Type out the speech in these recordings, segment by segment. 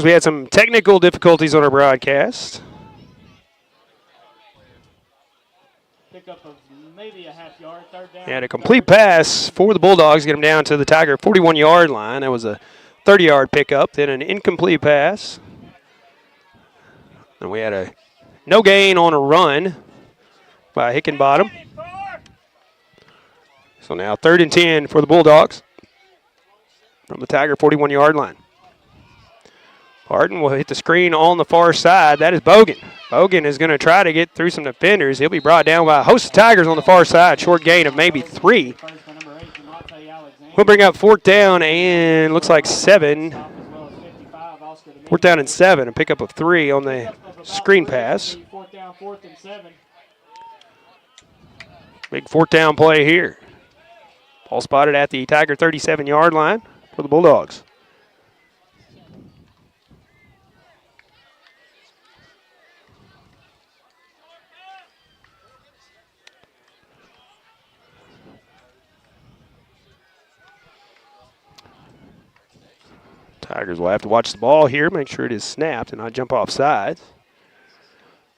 We had some technical difficulties on our broadcast. Pickup of maybe a half yard, third down. And a complete pass for the Bulldogs, get them down to the Tiger 41-yard line. That was a 30-yard pickup, then an incomplete pass. And we had a no gain on a run by Hickenbottom. So now 3rd and 10 for the Bulldogs from the Tiger 41-yard line. Harden will hit the screen on the far side. That is Bogan. Bogan is going to try to get through some defenders. He'll be brought down by a host of Tigers on the far side. Short gain of maybe 3. We'll bring up 4th down and looks like 7. 4th down and 7. A pickup of 3 on the screen pass. Big 4th down play here. Ball spotted at the Tiger 37-yard line for the Bulldogs. Tigers will have to watch the ball here, make sure it is snapped and not jump off sides.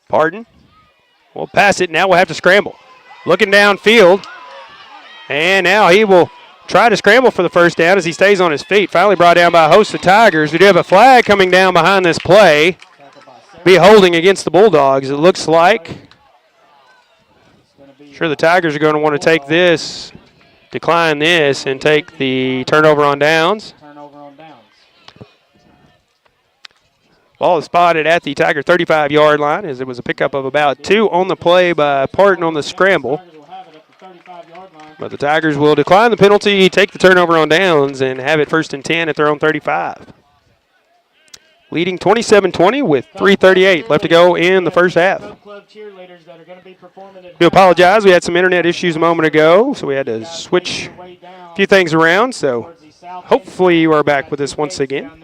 Parton will pass it. Now we'll have to scramble. Looking downfield. And now he will try to scramble for the first down as he stays on his feet. Finally brought down by a host of Tigers. We do have a flag coming down behind this play. Be holding against the Bulldogs, it looks like. Sure, the Tigers are going to want to take this, decline this, and take the turnover on downs. Ball is spotted at the Tiger 35-yard line as it was a pickup of about 2 on the play by Parton on the scramble. But the Tigers will decline the penalty, take the turnover on downs, and have it 1st and 10 at their own 35. Leading 27-20 with 3:38 left to go in the first half. We apologize. We had some internet issues a moment ago, so we had to switch a few things around. So hopefully you are back with us once again.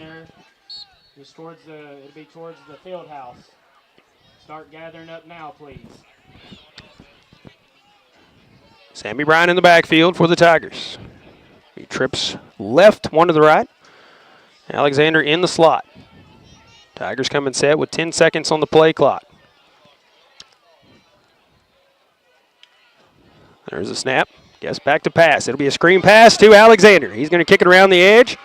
It'll be towards the field house. Start gathering up now, please. Sammy Bryan in the backfield for the Tigers. He trips left, 1 to the right. Alexander in the slot. Tigers coming set with 10 seconds on the play clock. There's a snap. Guess back to pass. It'll be a screen pass to Alexander. He's going to kick it around the edge.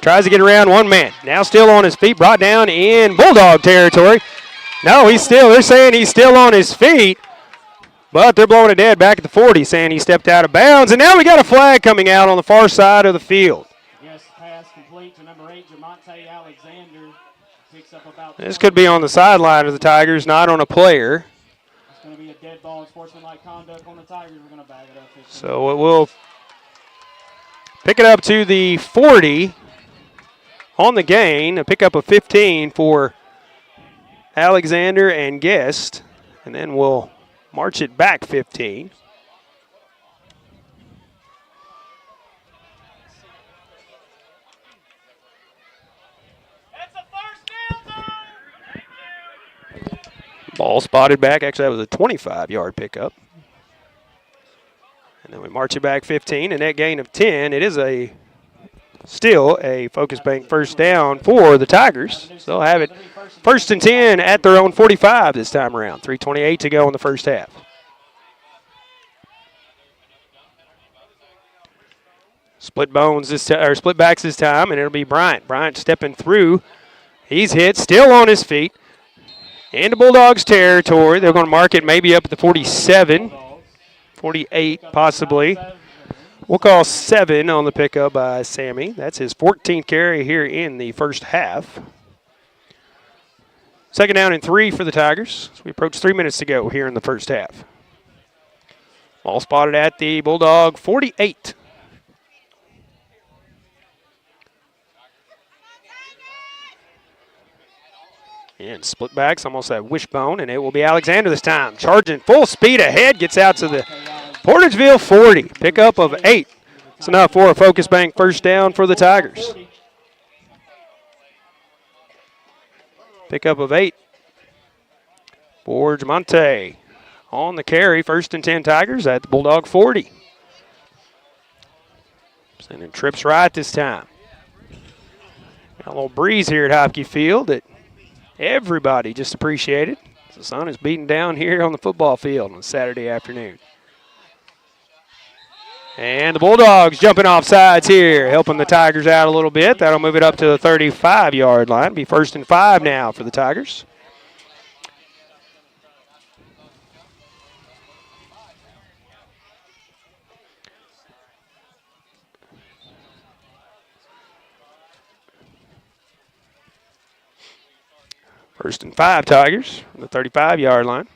Tries to get around one man. Now still on his feet, brought down in Bulldog territory. No, they're saying he's still on his feet, but they're blowing it dead back at the 40, saying he stepped out of bounds. And now we got a flag coming out on the far side of the field. Yes, pass complete to number 8, Jamonte Alexander. Picks up about this could be on the sideline of the Tigers, not on a player. It's going to be a dead ball and sportsmanlike conduct on the Tigers. We're going to bag it up. So it will pick it up to the 40. On the gain, a pickup of 15 for Alexander and Guest, and then we'll march it back 15. That's a first down. Ball spotted back. Actually, that was a 25-yard pickup. And then we march it back 15, and that gain of 10, it is still a Focus Bank first down for the Tigers. So they'll have it 1st and 10 at their own 45 this time around. 3:28 to go in the first half. Split backs this time, and it'll be Bryant. Bryant stepping through. He's hit, still on his feet. Into Bulldogs territory. They're going to mark it maybe up at the 47, 48 possibly. We'll call 7 on the pickup by Sammy. That's his 14th carry here in the first half. 2nd down and 3 for the Tigers. So we approach 3 minutes to go here in the first half. Ball spotted at the Bulldog 48. And split backs, almost a wishbone, and it will be Alexander this time. Charging full speed ahead, gets out to the Portageville 40, pickup of 8. It's enough for a Focus Bank first down for the Tigers. Pickup of 8 for Jamonte. On the carry, 1st and 10 Tigers at the Bulldog 40. Sending trips right this time. A little breeze here at Hopke Field that everybody just appreciated. The sun is beating down here on the football field on Saturday afternoon. And the Bulldogs jumping off sides here, helping the Tigers out a little bit. That'll move it up to the 35-yard line. Be 1st and 5 now for the Tigers. First and 5 Tigers from the 35-yard line.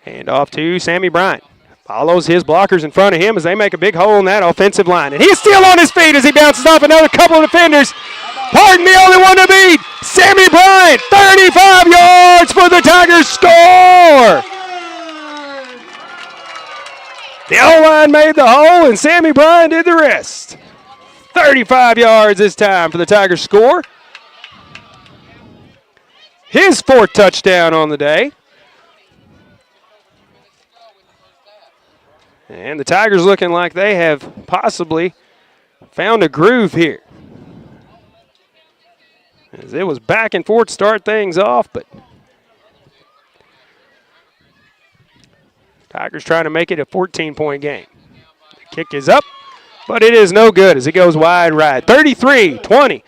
And off to Sammy Bryant. Follows his blockers in front of him as they make a big hole in that offensive line. And he's still on his feet as he bounces off another couple of defenders. Pardon, the only one to beat. Sammy Bryant, 35 yards for the Tigers score. The O-line made the hole and Sammy Bryant did the rest. 35 yards this time for the Tigers score. His 4th touchdown on the day. And the Tigers looking like they have possibly found a groove here. As it was back and forth to start things off, but Tigers trying to make it a 14-point game. The kick is up, but it is no good as it goes wide right. 33-20.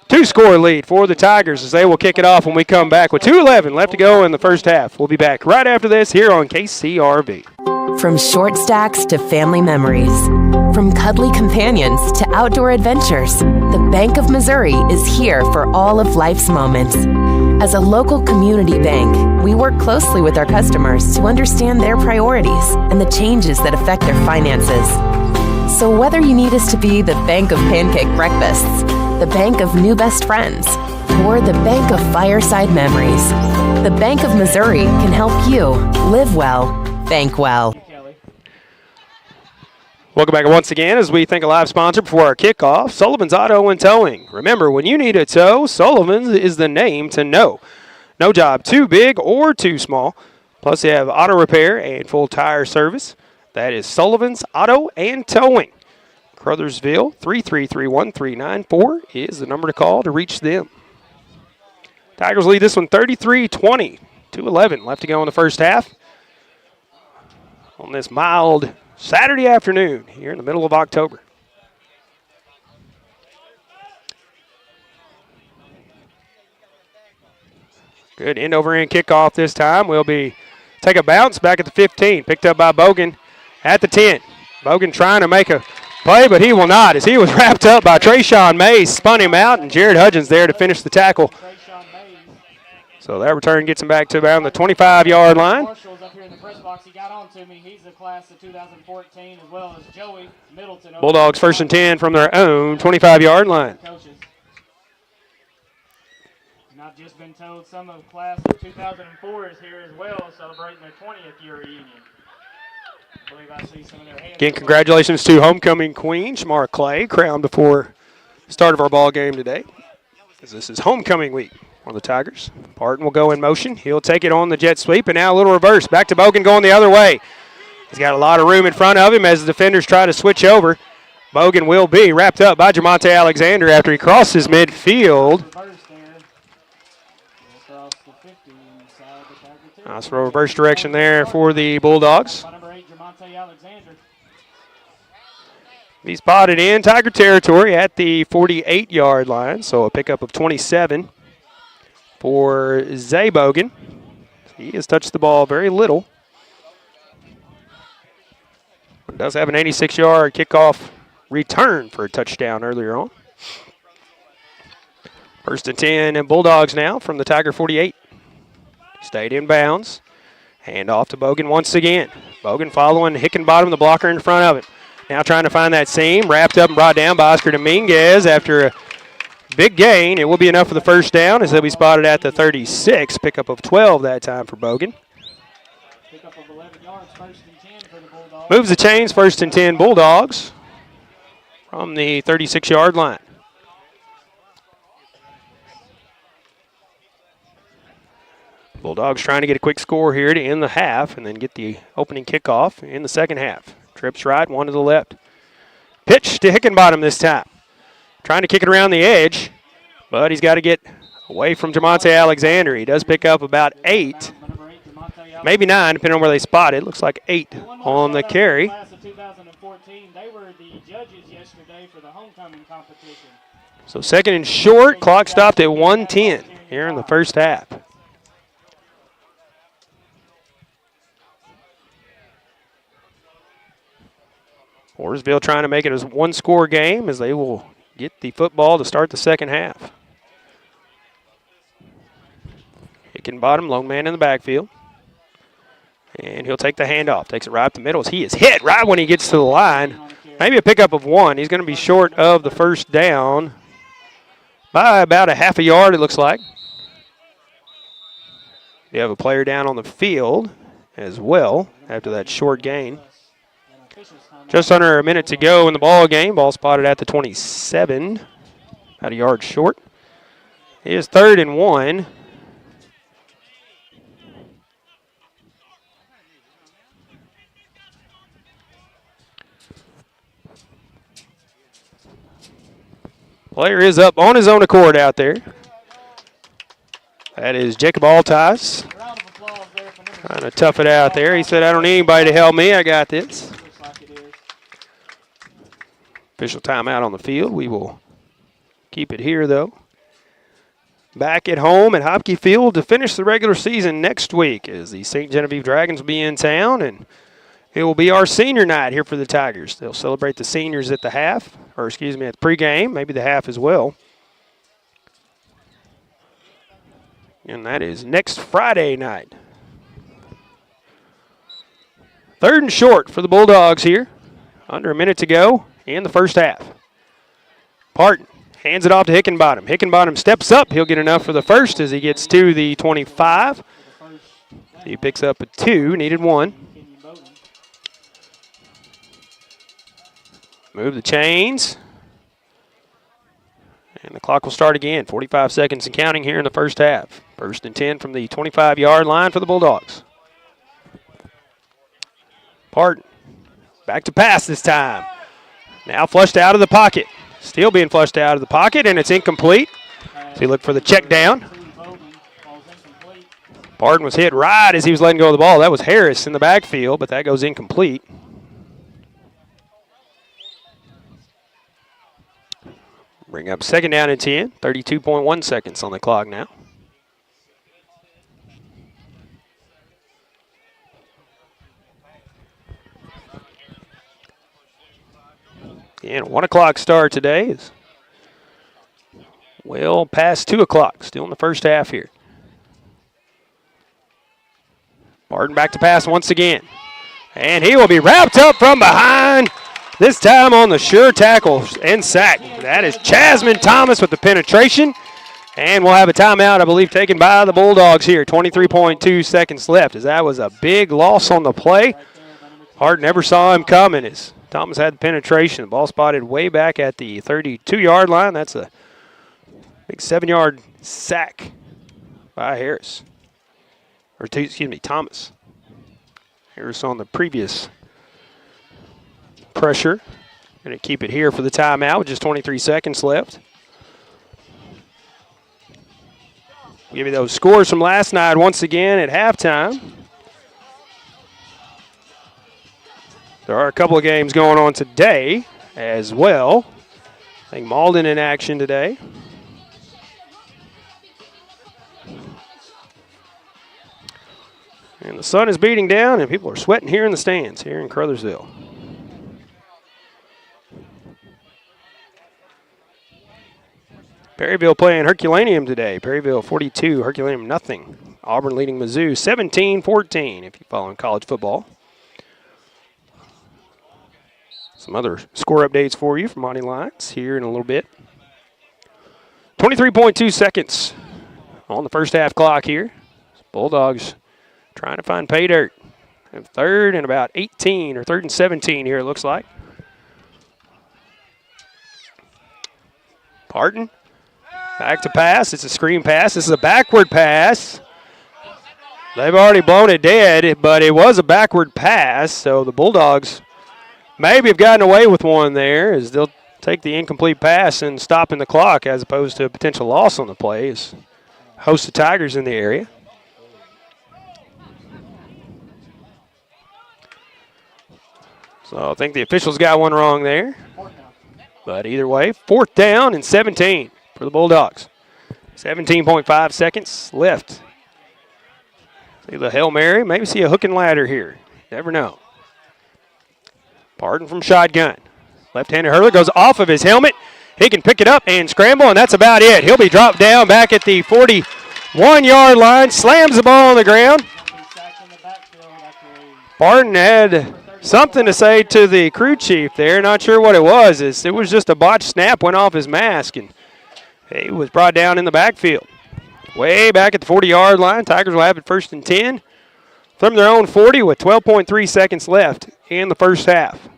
2-score lead for the Tigers as they will kick it off when we come back with 2:11 left to go in the first half. We'll be back right after this here on KCRV. From short stacks to family memories, from cuddly companions to outdoor adventures, the Bank of Missouri is here for all of life's moments. As a local community bank, we work closely with our customers to understand their priorities and the changes that affect their finances. So whether you need us to be the bank of pancake breakfasts, the bank of new best friends, or the bank of fireside memories, the Bank of Missouri can help you live well, bank well. Welcome back once again as we thank a live sponsor before our kickoff, Sullivan's Auto and Towing. Remember, when you need a tow, Sullivan's is the name to know. No job too big or too small. Plus, they have auto repair and full tire service. That is Sullivan's Auto and Towing. Caruthersville, 333-1394 is the number to call to reach them. Tigers lead this one 33-20. 2:11 left to go in the first half. On this mild Saturday afternoon here in the middle of October. Good end-over-end kickoff this time. Will be take a bounce back at the 15. Picked up by Bogan at the 10. Bogan trying to make a play, but he will not as he was wrapped up by Trayshawn Mays. Spun him out, and Jared Hudgens there to finish the tackle. So that return gets him back to around the 25-yard line. Marshall's up here in the press box. He got on to me. He's the class of 2014 as well as Joey Middleton. Bulldogs 1st and 10 from their own 25-yard line. Coaches. And I've just been told some of the class of 2004 is here as well, celebrating their 20th year reunion. I believe I see some of their hands. Again, congratulations to homecoming queen Shamar Clay, crowned before the start of our ball game today. As this is homecoming week on the Tigers. Parton will go in motion. He'll take it on the jet sweep, and now a little reverse. Back to Bogan going the other way. He's got a lot of room in front of him as the defenders try to switch over. Bogan will be wrapped up by Jamonte Alexander after he crosses midfield. Nice reverse direction there for the Bulldogs. He's spotted in Tiger territory at the 48-yard line, so a pickup of 27 for Zay Bogan. He has touched the ball very little. But does have an 86-yard kickoff return for a touchdown earlier on. 1st and 10 and Bulldogs now from the Tiger 48. Stayed in bounds. Hand off to Bogan once again. Bogan following Hickenbottom, the blocker in front of it. Now trying to find that seam. Wrapped up and brought down by Oscar Dominguez after a big gain. It will be enough for the first down as they'll be spotted at the 36. Pickup of 12 that time for Bogan. Pickup of 11 yards, 1st and 10 for the Bulldogs. Moves the chains, 1st and 10 Bulldogs from the 36-yard line. Bulldogs trying to get a quick score here to end the half and then get the opening kickoff in the second half. Trips right, one to the left. Pitch to Hickenbottom this time. Trying to kick it around the edge. But he's got to get away from Jamonte Alexander. He does pick up about 8, maybe 9, depending on where they spot it. Looks like 8 on the carry. Class of 2014, they were the judges yesterday for the homecoming competition. So 2nd and short. Clock stopped at 1:10 here in the first half. Portageville trying to make it a one-score game as they will get the football to start the second half. Hickenbottom, lone man in the backfield. And he'll take the handoff. Takes it right up the middle. He is hit right when he gets to the line. Maybe a pickup of 1. He's going to be short of the first down by about a half a yard, it looks like. You have a player down on the field as well after that short gain. Just under a minute to go in the ball game. Ball spotted at the 27, about a yard short. It is 3rd and 1. Player is up on his own accord out there. That is Jacob Altice. Trying to tough it out there. He said, I don't need anybody to help me. I got this. Official timeout on the field. We will keep it here, though. Back at home at Hopke Field to finish the regular season next week as the St. Genevieve Dragons will be in town, and it will be our senior night here for the Tigers. They'll celebrate the seniors at the half, or excuse me, at the pregame, maybe the half as well. And that is next Friday night. 3rd and short for the Bulldogs here. Under a minute to go in the first half. Parton hands it off to Hickenbottom. Hickenbottom steps up. He'll get enough for the first as he gets to the 25. He picks up a 2, needed 1. Move the chains. And the clock will start again. 45 seconds and counting here in the first half. 1st and 10 from the 25-yard line for the Bulldogs. Parton back to pass this time. Now flushed out of the pocket. Still being flushed out of the pocket, and it's incomplete. So he looked for the check down. Parton was hit right as he was letting go of the ball. That was Harris in the backfield, but that goes incomplete. Bring up 2nd down and 10. 32.1 seconds on the clock now. And a 1 o'clock start today is well past 2 o'clock. Still in the first half here. Barton back to pass once again. And he will be wrapped up from behind. This time on the sure tackle and sack. That is Chasman Thomas with the penetration. And we'll have a timeout, I believe, taken by the Bulldogs here. 23.2 seconds left as that was a big loss on the play. Hart never saw him coming as Thomas had the penetration. The ball spotted way back at the 32-yard line. That's a big 7-yard sack by Harris. Thomas. Harris on the previous pressure. Going to keep it here for the timeout with just 23 seconds left. We'll give you those scores from last night once again at halftime. There are a couple of games going on today as well. I think Malden in action today. And the sun is beating down and people are sweating here in the stands here in Caruthersville. Perryville playing Herculaneum today. Perryville 42, Herculaneum nothing. Auburn leading Mizzou 17-14 if you're following college football. Some other score updates for you from Monty Lyons here in a little bit. 23.2 seconds on the first half clock here. Bulldogs trying to find pay dirt. And 3rd and about 18 or 3rd and 17 here it looks like. Parton. Back to pass. It's a screen pass. This is a backward pass. They've already blown it dead, but it was a backward pass. So the Bulldogs maybe have gotten away with one there as they'll take the incomplete pass and stopping the clock as opposed to a potential loss on the play is host of Tigers in the area. So I think the officials got one wrong there. But either way, 4th down and 17 for the Bulldogs. 17.5 seconds left. See the Hail Mary, maybe see a hook and ladder here. Never know. Barton from shotgun. Left-handed hurler goes off of his helmet. He can pick it up and scramble, and that's about it. He'll be dropped down back at the 41-yard line, slams the ball on the ground. Barton had something to say to the crew chief there. Not sure what it was. It was just a botched snap, went off his mask, and he was brought down in the backfield. Way back at the 40-yard line. Tigers will have it 1st and 10 from their own 40 with 12.3 seconds left in the first half.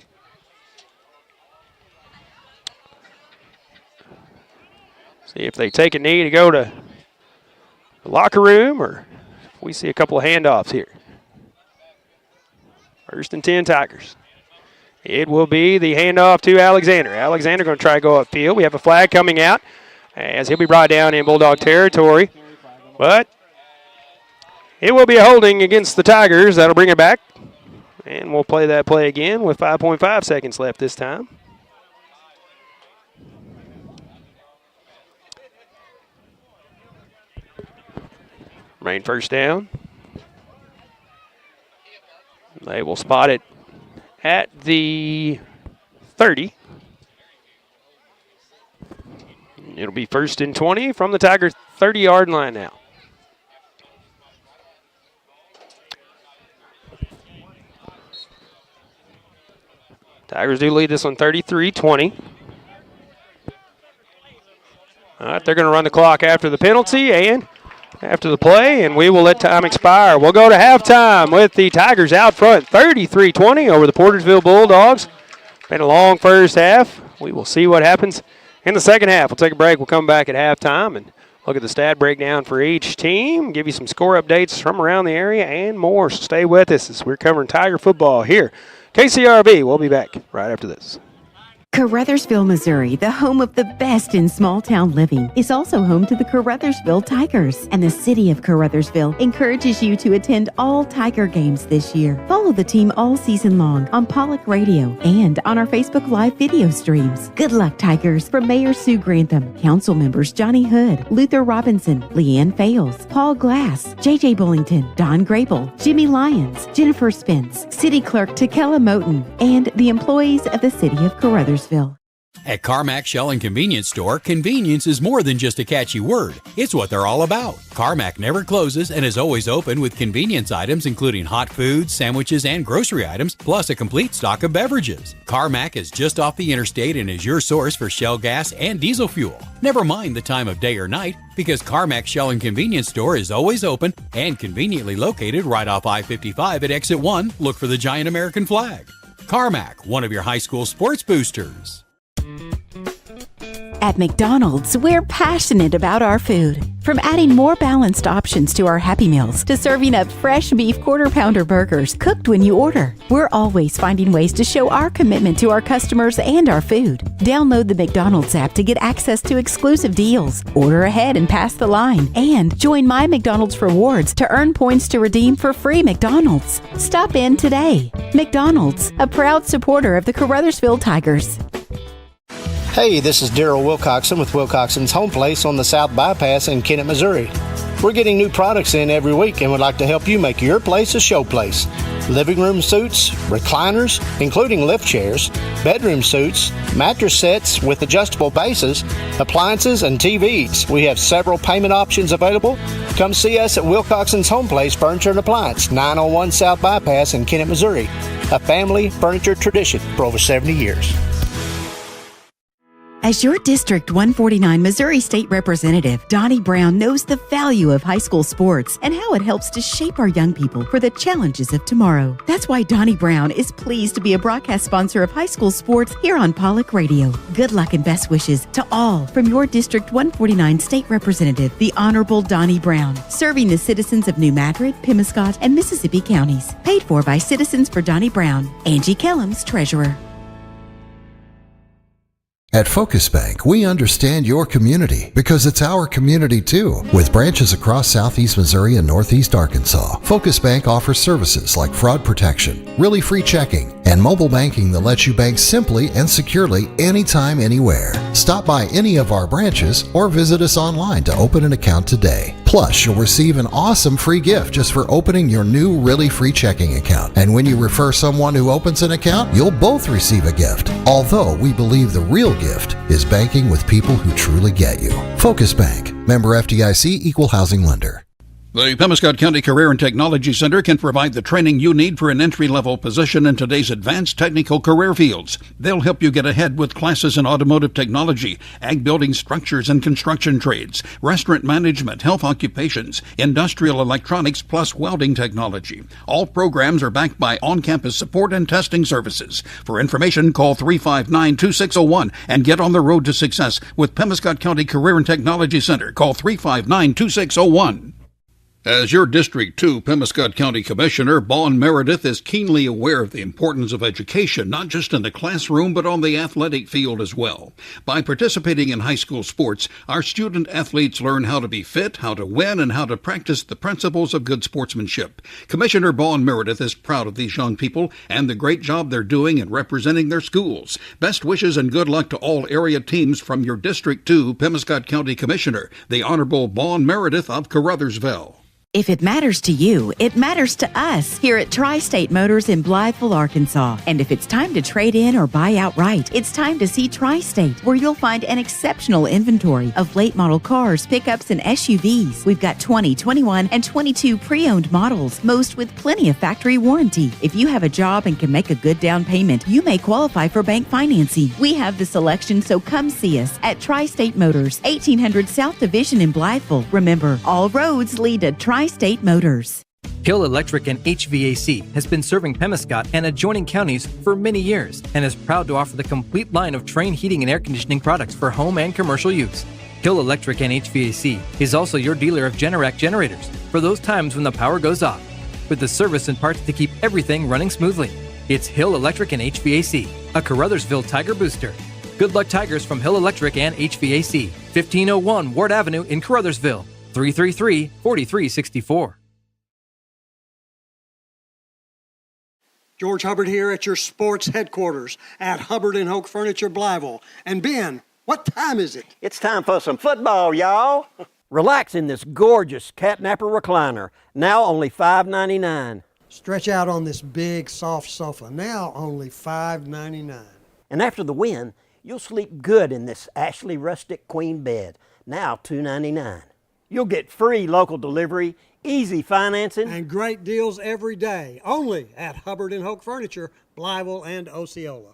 See if they take a knee to go to the locker room, or if we see a couple of handoffs here. 1st and 10 Tigers. It will be the handoff to Alexander. Alexander going to try to go upfield. We have a flag coming out as he'll be brought down in Bulldog territory. But it will be a holding against the Tigers. That'll bring it back. And we'll play that play again with 5.5 seconds left this time. Remain 1st down. They will spot it at the 30. It'll be 1st and 20 from the Tigers' 30-yard line now. Tigers do lead this one 33-20. All right, they're going to run the clock after the penalty and after the play, and we will let time expire. We'll go to halftime with the Tigers out front, 33-20 over the Portageville Bulldogs. Been a long first half. We will see what happens in the second half. We'll take a break. We'll come back at halftime and look at the stat breakdown for each team, give you some score updates from around the area and more. So stay with us as we're covering Tiger football here. KCRV, we'll be back right after this. Caruthersville, Missouri, the home of the best in small-town living, is also home to the Caruthersville Tigers. And the city of Caruthersville encourages you to attend all Tiger games this year. Follow the team all season long on Pollock Radio and on our Facebook Live video streams. Good luck, Tigers, from Mayor Sue Grantham, council members Johnny Hood, Luther Robinson, Leanne Fales, Paul Glass, J.J. Bullington, Don Grable, Jimmy Lyons, Jennifer Spence, City Clerk Takella Moten, and the employees of the city of Caruthersville. At Carmack Shell and Convenience Store, convenience is more than just a catchy word. It's what they're all about. Carmack never closes and is always open with convenience items including hot foods, sandwiches, and grocery items, plus a complete stock of beverages. Carmack is just off the interstate and is your source for Shell gas and diesel fuel. Never mind the time of day or night, because Carmack Shell and Convenience Store is always open and conveniently located right off I-55 at Exit 1. Look for the giant American flag. Carmack, one of your high school sports boosters. At McDonald's, we're passionate about our food. From adding more balanced options to our Happy Meals to serving up fresh beef quarter-pounder burgers cooked when you order, we're always finding ways to show our commitment to our customers and our food. Download the McDonald's app to get access to exclusive deals, order ahead and pass the line, and join My McDonald's Rewards to earn points to redeem for free McDonald's. Stop in today. McDonald's, a proud supporter of the Caruthersville Tigers. Hey, this is Daryl Wilcoxon with Wilcoxon's Home Place on the South Bypass in Kennett, Missouri. We're getting new products in every week and would like to help you make your place a show place. Living room suites, recliners, including lift chairs, bedroom suites, mattress sets with adjustable bases, appliances, and TVs. We have several payment options available. Come see us at Wilcoxon's Home Place Furniture and Appliance, 901 South Bypass in Kennett, Missouri. A family furniture tradition for over 70 years. As your District 149 Missouri State Representative, Donnie Brown knows the value of high school sports and how it helps to shape our young people for the challenges of tomorrow. That's why Donnie Brown is pleased to be a broadcast sponsor of high school sports here on Pollock Radio. Good luck and best wishes to all from your District 149 State Representative, the Honorable Donnie Brown, serving the citizens of New Madrid, Pemiscot, and Mississippi counties. Paid for by Citizens for Donnie Brown. Angie Kellums, Treasurer. At Focus Bank, we understand your community because it's our community too. With branches across southeast Missouri and northeast Arkansas, Focus Bank offers services like fraud protection, really free checking, and mobile banking that lets you bank simply and securely anytime, anywhere. Stop by any of our branches or visit us online to open an account today. Plus, you'll receive an awesome free gift just for opening your new really free checking account. And when you refer someone who opens an account, you'll both receive a gift. Although we believe the real gift is banking with people who truly get you. Focus Bank, member FDIC, equal housing lender. The Pemiscot County Career and Technology Center can provide the training you need for an entry-level position in today's advanced technical career fields. They'll help you get ahead with classes in automotive technology, ag building structures and construction trades, restaurant management, health occupations, industrial electronics, plus welding technology. All programs are backed by on-campus support and testing services. For information, call 359-2601 and get on the road to success with Pemiscot County Career and Technology Center. Call 359-2601. As your District 2 Pemiscot County Commissioner, Bon Meredith is keenly aware of the importance of education, not just in the classroom, but on the athletic field as well. By participating in high school sports, our student athletes learn how to be fit, how to win, and how to practice the principles of good sportsmanship. Commissioner Bon Meredith is proud of these young people and the great job they're doing in representing their schools. Best wishes and good luck to all area teams from your District 2 Pemiscot County Commissioner, the Honorable Bon Meredith of Caruthersville. If it matters to you, it matters to us here at Tri-State Motors in Blytheville, Arkansas. And if it's time to trade in or buy outright, it's time to see Tri-State, where you'll find an exceptional inventory of late model cars, pickups, and SUVs. We've got 20, 21, and 22 pre-owned models, most with plenty of factory warranty. If you have a job and can make a good down payment, you may qualify for bank financing. We have the selection, so come see us at Tri-State Motors, 1800 South Division in Blytheville. Remember, all roads lead to Tri-State Motors. Hill Electric and HVAC has been serving Pemiscot and adjoining counties for many years and is proud to offer the complete line of Trane heating and air conditioning products for home and commercial use. Hill Electric and HVAC is also your dealer of Generac generators for those times when the power goes off, with the service and parts to keep everything running smoothly. It's Hill Electric and HVAC, a Caruthersville Tiger booster. Good luck, Tigers, from Hill Electric and HVAC, 1501 Ward Avenue in Caruthersville. 333-4364. George Hubbard here at your sports headquarters at Hubbard & Hoke Furniture, Blytheville. And Ben, what time is it? It's time for some football, y'all. Relax in this gorgeous catnapper recliner, now only $5.99. Stretch out on this big, soft sofa, now only $5.99. And after the win, you'll sleep good in this Ashley Rustic Queen bed, now $2.99. You'll get free local delivery, easy financing, and great deals every day, only at Hubbard & Hoke Furniture, Blytheville and Osceola.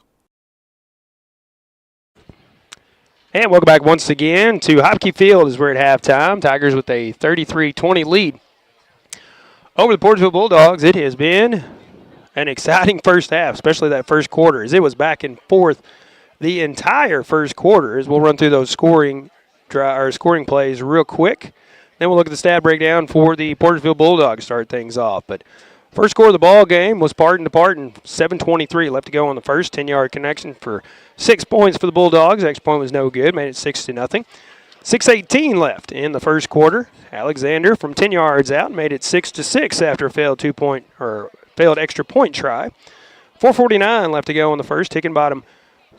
And welcome back once again to Hopke Field as we're at halftime. Tigers with a 33-20 lead over the Portageville Bulldogs. It has been an exciting first half, especially that first quarter, as it was back and forth the entire first quarter. As we'll run through those scoring plays real quick. Then we'll look at the stat breakdown for the Portageville Bulldogs to start things off. But first score of the ball game was Parton to Parton, 7:23 left to go on the first. 10-yard connection for 6 points for the Bulldogs. Extra point was no good, made it 6-0. 6:18 left in the first quarter. Alexander from 10 yards out made it 6-6 after a failed failed extra point try. 4:49 left to go on the first. Hickenbottom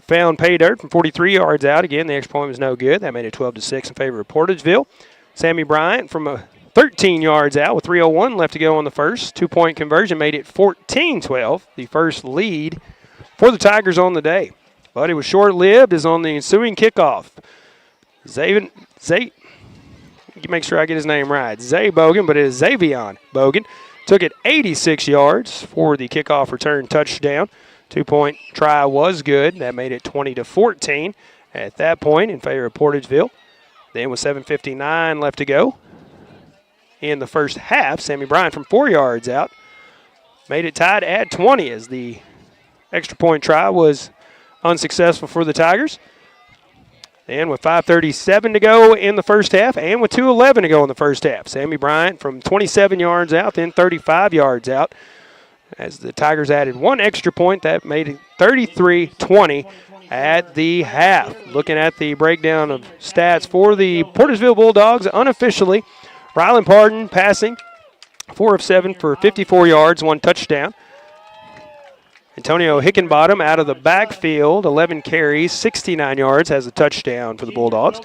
found pay dirt from 43 yards out. Again, the extra point was no good. That made it 12-6 in favor of Portageville. Sammy Bryant from 13 yards out with 3:01 left to go on the first. 2-point conversion made it 14-12, the first lead for the Tigers on the day. But it was short-lived as on the ensuing kickoff. Make sure I get his name right. Zay Bogan, but it is Xavion Bogan. Took it 86 yards for the kickoff return touchdown. 2-point try was good. That made it 20-14 at that point in favor of Portageville. Then with 7:59 left to go in the first half, Sammy Bryant from 4 yards out made it tied at 20 as the extra point try was unsuccessful for the Tigers. Then with 5:37 to go in the first half and with 2:11 to go in the first half, Sammy Bryant from 27 yards out, then 35 yards out. As the Tigers added one extra point, that made it 33-20 at the half. Looking at the breakdown of stats for the Portageville Bulldogs unofficially, Rylan Pardon passing 4 of 7 for 54 yards, 1 touchdown. Antonio Hickenbottom out of the backfield, 11 carries, 69 yards, has a touchdown for the Bulldogs.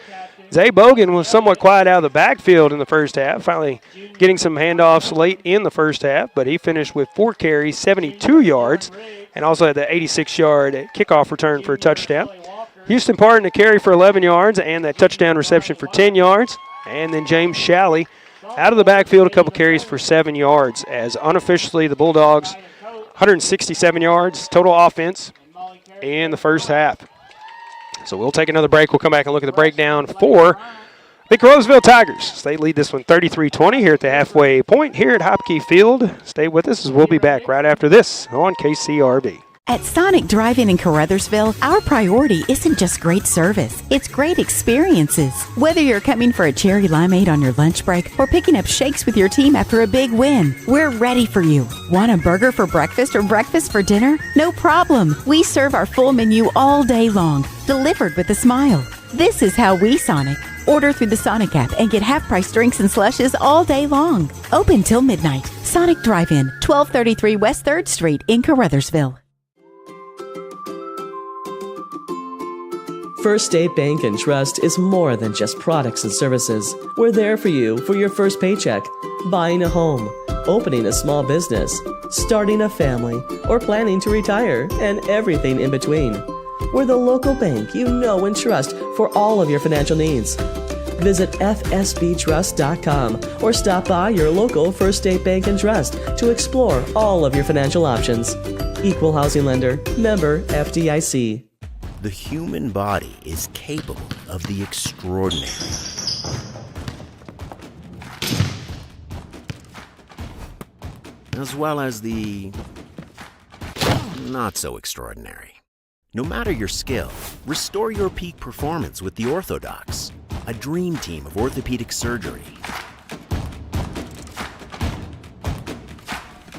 Zay Bogan was somewhat quiet out of the backfield in the first half, finally getting some handoffs late in the first half, but he finished with 4 carries, 72 yards, and also had the 86-yard kickoff return for a touchdown. Houston Pardon a carry for 11 yards and that touchdown reception for 10 yards. And then James Shalley out of the backfield, a couple carries for 7 yards, as unofficially the Bulldogs 167 yards total offense in the first half. So we'll take another break. We'll come back and look at the breakdown for the Caruthersville Tigers. They lead this one 33-20 here at the halfway point here at Hopke Field. Stay with us as we'll be back right after this on KCRV. At Sonic Drive-In in Caruthersville, our priority isn't just great service, it's great experiences. Whether you're coming for a cherry limeade on your lunch break or picking up shakes with your team after a big win, we're ready for you. Want a burger for breakfast or breakfast for dinner? No problem. We serve our full menu all day long, delivered with a smile. This is how we Sonic. Order through the Sonic app and get half-price drinks and slushes all day long. Open till midnight. Sonic Drive-In, 1233 West 3rd Street in Caruthersville. First State Bank and Trust is more than just products and services. We're there for you for your first paycheck, buying a home, opening a small business, starting a family, or planning to retire, and everything in between. We're the local bank you know and trust for all of your financial needs. Visit fsbtrust.com or stop by your local First State Bank and Trust to explore all of your financial options. Equal housing lender, member FDIC. The human body is capable of the extraordinary. As well as the not so extraordinary. No matter your skill, restore your peak performance with the Orthodox, a dream team of orthopedic surgery.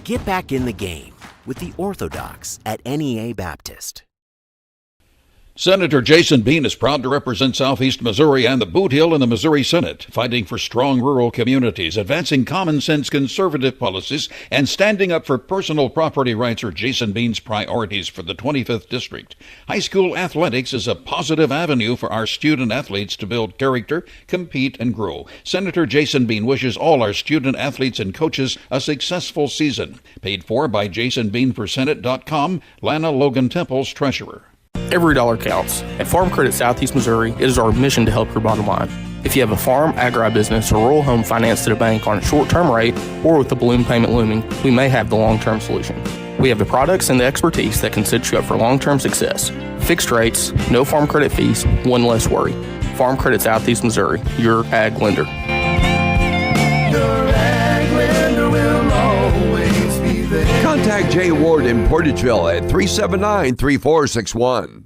Get back in the game with the Orthodox at NEA Baptist. Senator Jason Bean is proud to represent Southeast Missouri and the Boot Heel in the Missouri Senate, fighting for strong rural communities, advancing common-sense conservative policies, and standing up for personal property rights are Jason Bean's priorities for the 25th District. High school athletics is a positive avenue for our student athletes to build character, compete, and grow. Senator Jason Bean wishes all our student athletes and coaches a successful season. Paid for by JasonBeanForSenate.com, Lana Logan Temple's treasurer. Every dollar counts. At Farm Credit Southeast Missouri, it is our mission to help your bottom line. If you have a farm, agribusiness, or rural home financed at a bank on a short-term rate or with a balloon payment looming, we may have the long-term solution. We have the products and the expertise that can set you up for long-term success. Fixed rates, no farm credit fees, one less worry. Farm Credit Southeast Missouri, your ag lender. Your ag lender will always be there. Contact Jay Ward in Portageville at 379-3461.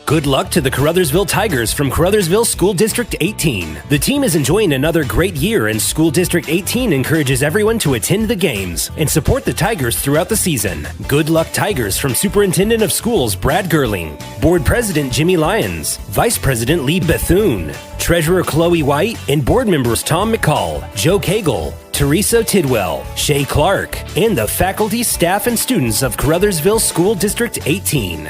Good luck to the Caruthersville Tigers from Caruthersville School District 18. The team is enjoying another great year, and School District 18 encourages everyone to attend the games and support the Tigers throughout the season. Good luck, Tigers, from Superintendent of Schools Brad Gerling, Board President Jimmy Lyons, Vice President Lee Bethune, Treasurer Chloe White, and board members Tom McCall, Joe Cagle, Teresa Tidwell, Shay Clark, and the faculty, staff, and students of Caruthersville School District 18.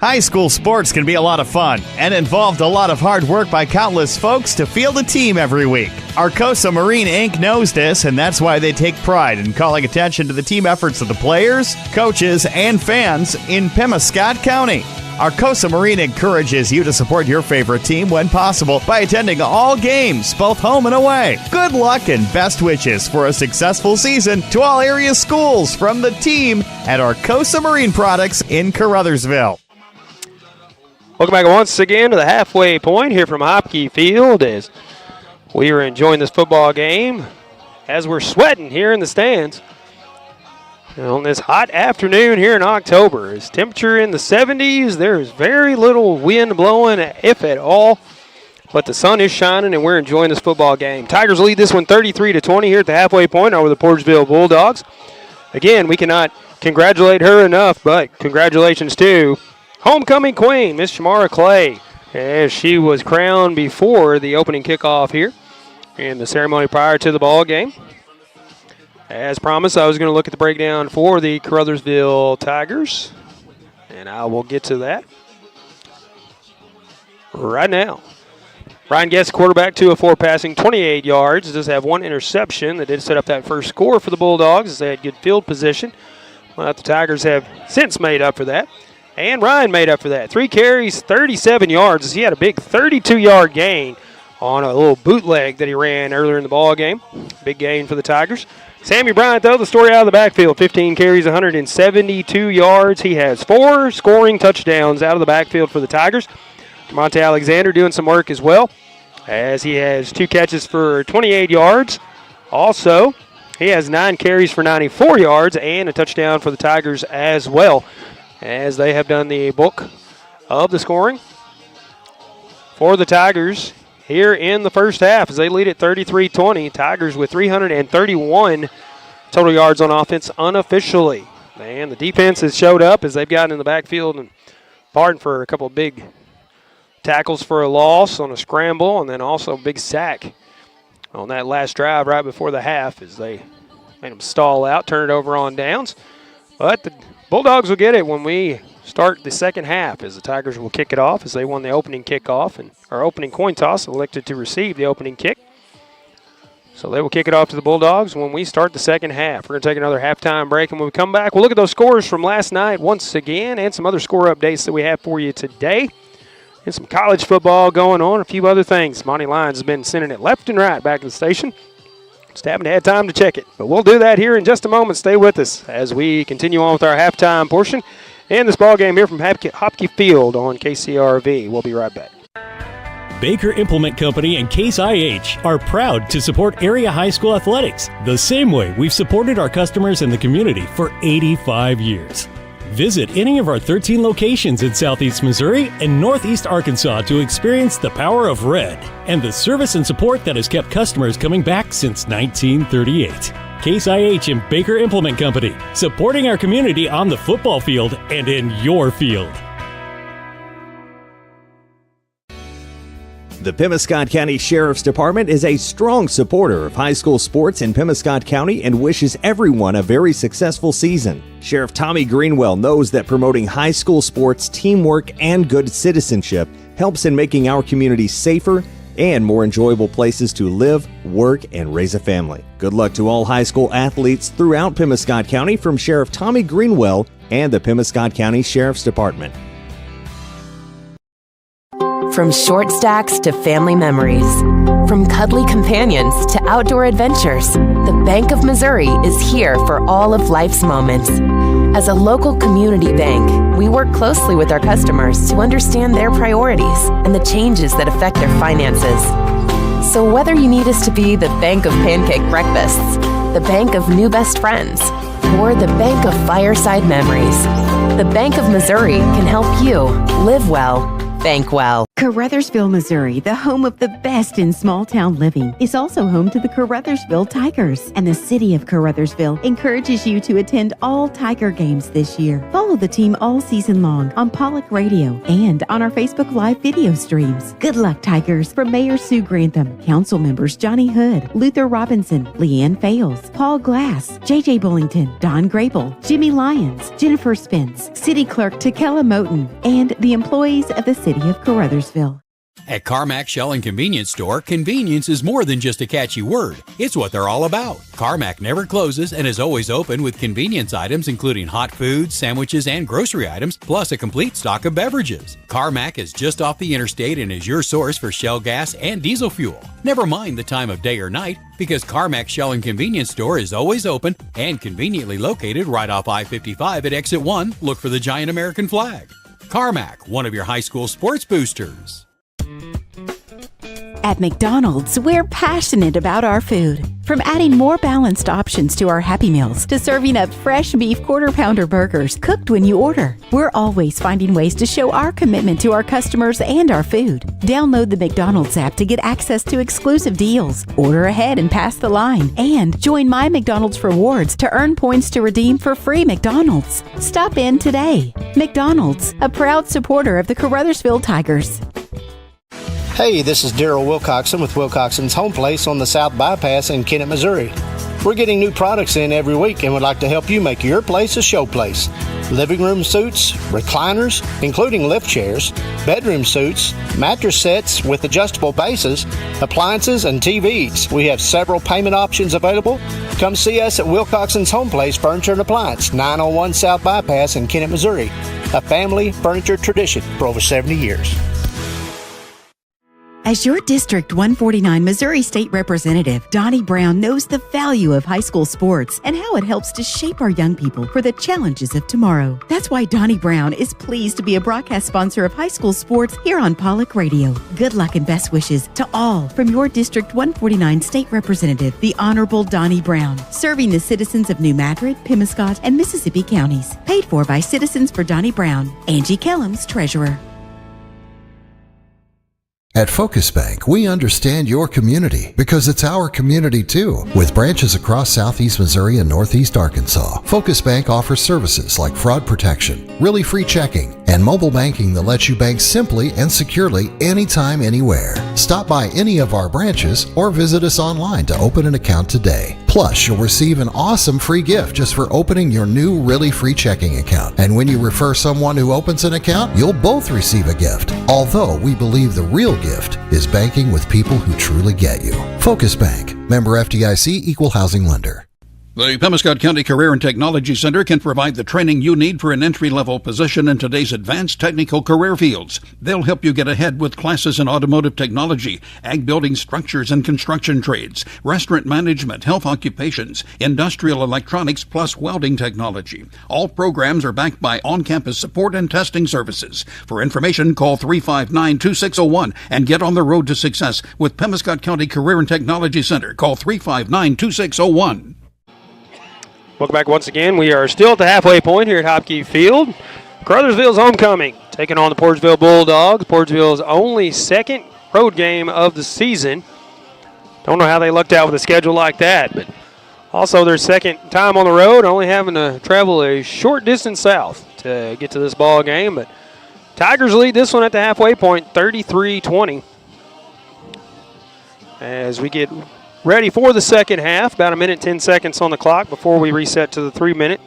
High school sports can be a lot of fun and involved a lot of hard work by countless folks to field a team every week. Arcosa Marine Inc. knows this, and that's why they take pride in calling attention to the team efforts of the players, coaches, and fans in Pemiscot County. Arcosa Marine encourages you to support your favorite team when possible by attending all games, both home and away. Good luck and best wishes for a successful season to all area schools from the team at Arcosa Marine Products in Caruthersville. Welcome back once again to the halfway point here from Hopke Field as we are enjoying this football game as we're sweating here in the stands on this hot afternoon here in October. It's temperature in the 70s. There's very little wind blowing, if at all, but the sun is shining and we're enjoying this football game. Tigers lead this one 33-20 here at the halfway point over the Portageville Bulldogs. Again, we cannot congratulate her enough, but congratulations to homecoming queen, Miss Shamara Clay, as she was crowned before the opening kickoff here in the ceremony prior to the ball game. As promised, I was going to look at the breakdown for the Caruthersville Tigers, and I will get to that right now. Ryan Guest, quarterback, 2 of 4 passing, 28 yards. Does have 1 interception. That did set up that first score for the Bulldogs as they had good field position. Well, the Tigers have since made up for that. And Ryan made up for that. 3 carries, 37 yards. He had a big 32-yard gain on a little bootleg that he ran earlier in the ball game. Big gain for the Tigers. Sammy Bryant, though, the story out of the backfield. 15 carries, 172 yards. He has 4 scoring touchdowns out of the backfield for the Tigers. Monte Alexander doing some work as well, as he has 2 catches for 28 yards. Also, he has 9 carries for 94 yards and a touchdown for the Tigers as well, as they have done the bulk of the scoring for the Tigers here in the first half as they lead at 33-20. Tigers with 331 total yards on offense unofficially. And the defense has showed up as they've gotten in the backfield and pardon for a couple of big tackles for a loss on a scramble, and then also a big sack on that last drive right before the half as they made them stall out, turn it over on downs. But the Bulldogs will get it when we start the second half, as the Tigers will kick it off as they won the opening kickoff and our opening coin toss, elected to receive the opening kick. So they will kick it off to the Bulldogs when we start the second half. We're going to take another halftime break, and when we come back, we'll look at those scores from last night once again and some other score updates that we have for you today. And some college football going on, a few other things. Monty Lyons has been sending it left and right back to the station. Just haven't had time to check it. But we'll do that here in just a moment. Stay with us as we continue on with our halftime portion and this ball game here from Hopke Field on KCRV. We'll be right back. Baker Implement Company and Case IH are proud to support area high school athletics the same way we've supported our customers in the community for 85 years. Visit any of our 13 locations in Southeast Missouri and Northeast Arkansas to experience the power of red and the service and support that has kept customers coming back since 1938. Case IH and Baker Implement Company, supporting our community on the football field and in your field. The Pemiscot County Sheriff's Department is a strong supporter of high school sports in Pemiscot County and wishes everyone a very successful season. Sheriff Tommy Greenwell knows that promoting high school sports, teamwork, and good citizenship helps in making our community safer and more enjoyable places to live, work, and raise a family. Good luck to all high school athletes throughout Pemiscot County from Sheriff Tommy Greenwell and the Pemiscot County Sheriff's Department. From short stacks to family memories, from cuddly companions to outdoor adventures, the Bank of Missouri is here for all of life's moments. As a local community bank, we work closely with our customers to understand their priorities and the changes that affect their finances. So whether you need us to be the bank of pancake breakfasts, the bank of new best friends, or the bank of fireside memories, the Bank of Missouri can help you live well, bank well. Caruthersville, Missouri, the home of the best in small-town living, is also home to the Caruthersville Tigers, and the city of Caruthersville encourages you to attend all Tiger games this year. Follow the team all season long on Pollock Radio and on our Facebook Live video streams. Good luck, Tigers, from Mayor Sue Grantham, council members Johnny Hood, Luther Robinson, Leanne Fales, Paul Glass, J.J. Bullington, Don Grable, Jimmy Lyons, Jennifer Spence, City Clerk Takela Moten, and the employees of the city of Caruthersville. At Carmack Shell and Convenience Store, convenience is more than just a catchy word. It's what they're all about. Carmack never closes and is always open with convenience items including hot foods, sandwiches, and grocery items, plus a complete stock of beverages. Carmack is just off the interstate and is your source for Shell gas and diesel fuel. Never mind the time of day or night, because Carmack Shell and Convenience Store is always open and conveniently located right off I-55 at Exit 1. Look for the giant American flag. Carmack, one of your high school sports boosters. At McDonald's, we're passionate about our food. From adding more balanced options to our Happy Meals to serving up fresh beef quarter-pounder burgers cooked when you order, we're always finding ways to show our commitment to our customers and our food. Download the McDonald's app to get access to exclusive deals, order ahead and pass the line, and join My McDonald's Rewards to earn points to redeem for free McDonald's. Stop in today. McDonald's, a proud supporter of the Caruthersville Tigers. Hey, this is Daryl Wilcoxon with Wilcoxon's Home Place on the South Bypass in Kennett, Missouri. We're getting new products in every week and would like to help you make your place a show place. Living room suites, recliners, including lift chairs, bedroom suites, mattress sets with adjustable bases, appliances, and TVs. We have several payment options available. Come see us at Wilcoxon's Home Place Furniture and Appliance, 901 South Bypass in Kennett, Missouri. A family furniture tradition for over 70 years. As your District 149 Missouri State Representative, Donnie Brown knows the value of high school sports and how it helps to shape our young people for the challenges of tomorrow. That's why Donnie Brown is pleased to be a broadcast sponsor of high school sports here on Pollock Radio. Good luck and best wishes to all from your District 149 State Representative, the Honorable Donnie Brown, serving the citizens of New Madrid, Pemiscot, and Mississippi counties. Paid for by Citizens for Donnie Brown. Angie Kellums, Treasurer. At Focus Bank, we understand your community because it's our community too. With branches across southeast Missouri and northeast Arkansas, Focus Bank offers services like fraud protection, really free checking, and mobile banking that lets you bank simply and securely anytime, anywhere. Stop by any of our branches or visit us online to open an account today. Plus, you'll receive an awesome free gift just for opening your new really free checking account. And when you refer someone who opens an account, you'll both receive a gift. Although we believe the real gift is banking with people who truly get you. Focus Bank, member FDIC, equal housing lender. The Pemiscot County Career and Technology Center can provide the training you need for an entry-level position in today's advanced technical career fields. They'll help you get ahead with classes in automotive technology, ag building structures and construction trades, restaurant management, health occupations, industrial electronics, plus welding technology. All programs are backed by on-campus support and testing services. For information, call 359-2601 and get on the road to success with Pemiscot County Career and Technology Center. Call 359-2601. Welcome back once again. We are still at the halfway point here at Hopke Field. Caruthersville's homecoming, taking on the Portageville Bulldogs. Portageville's only second road game of the season. Don't know how they lucked out with a schedule like that, but also their second time on the road, only having to travel a short distance south to get to this ball game. But Tigers lead this one at the halfway point, 33-20. As we get ready for the second half, about a minute, 10 seconds on the clock before we reset to the 3-minute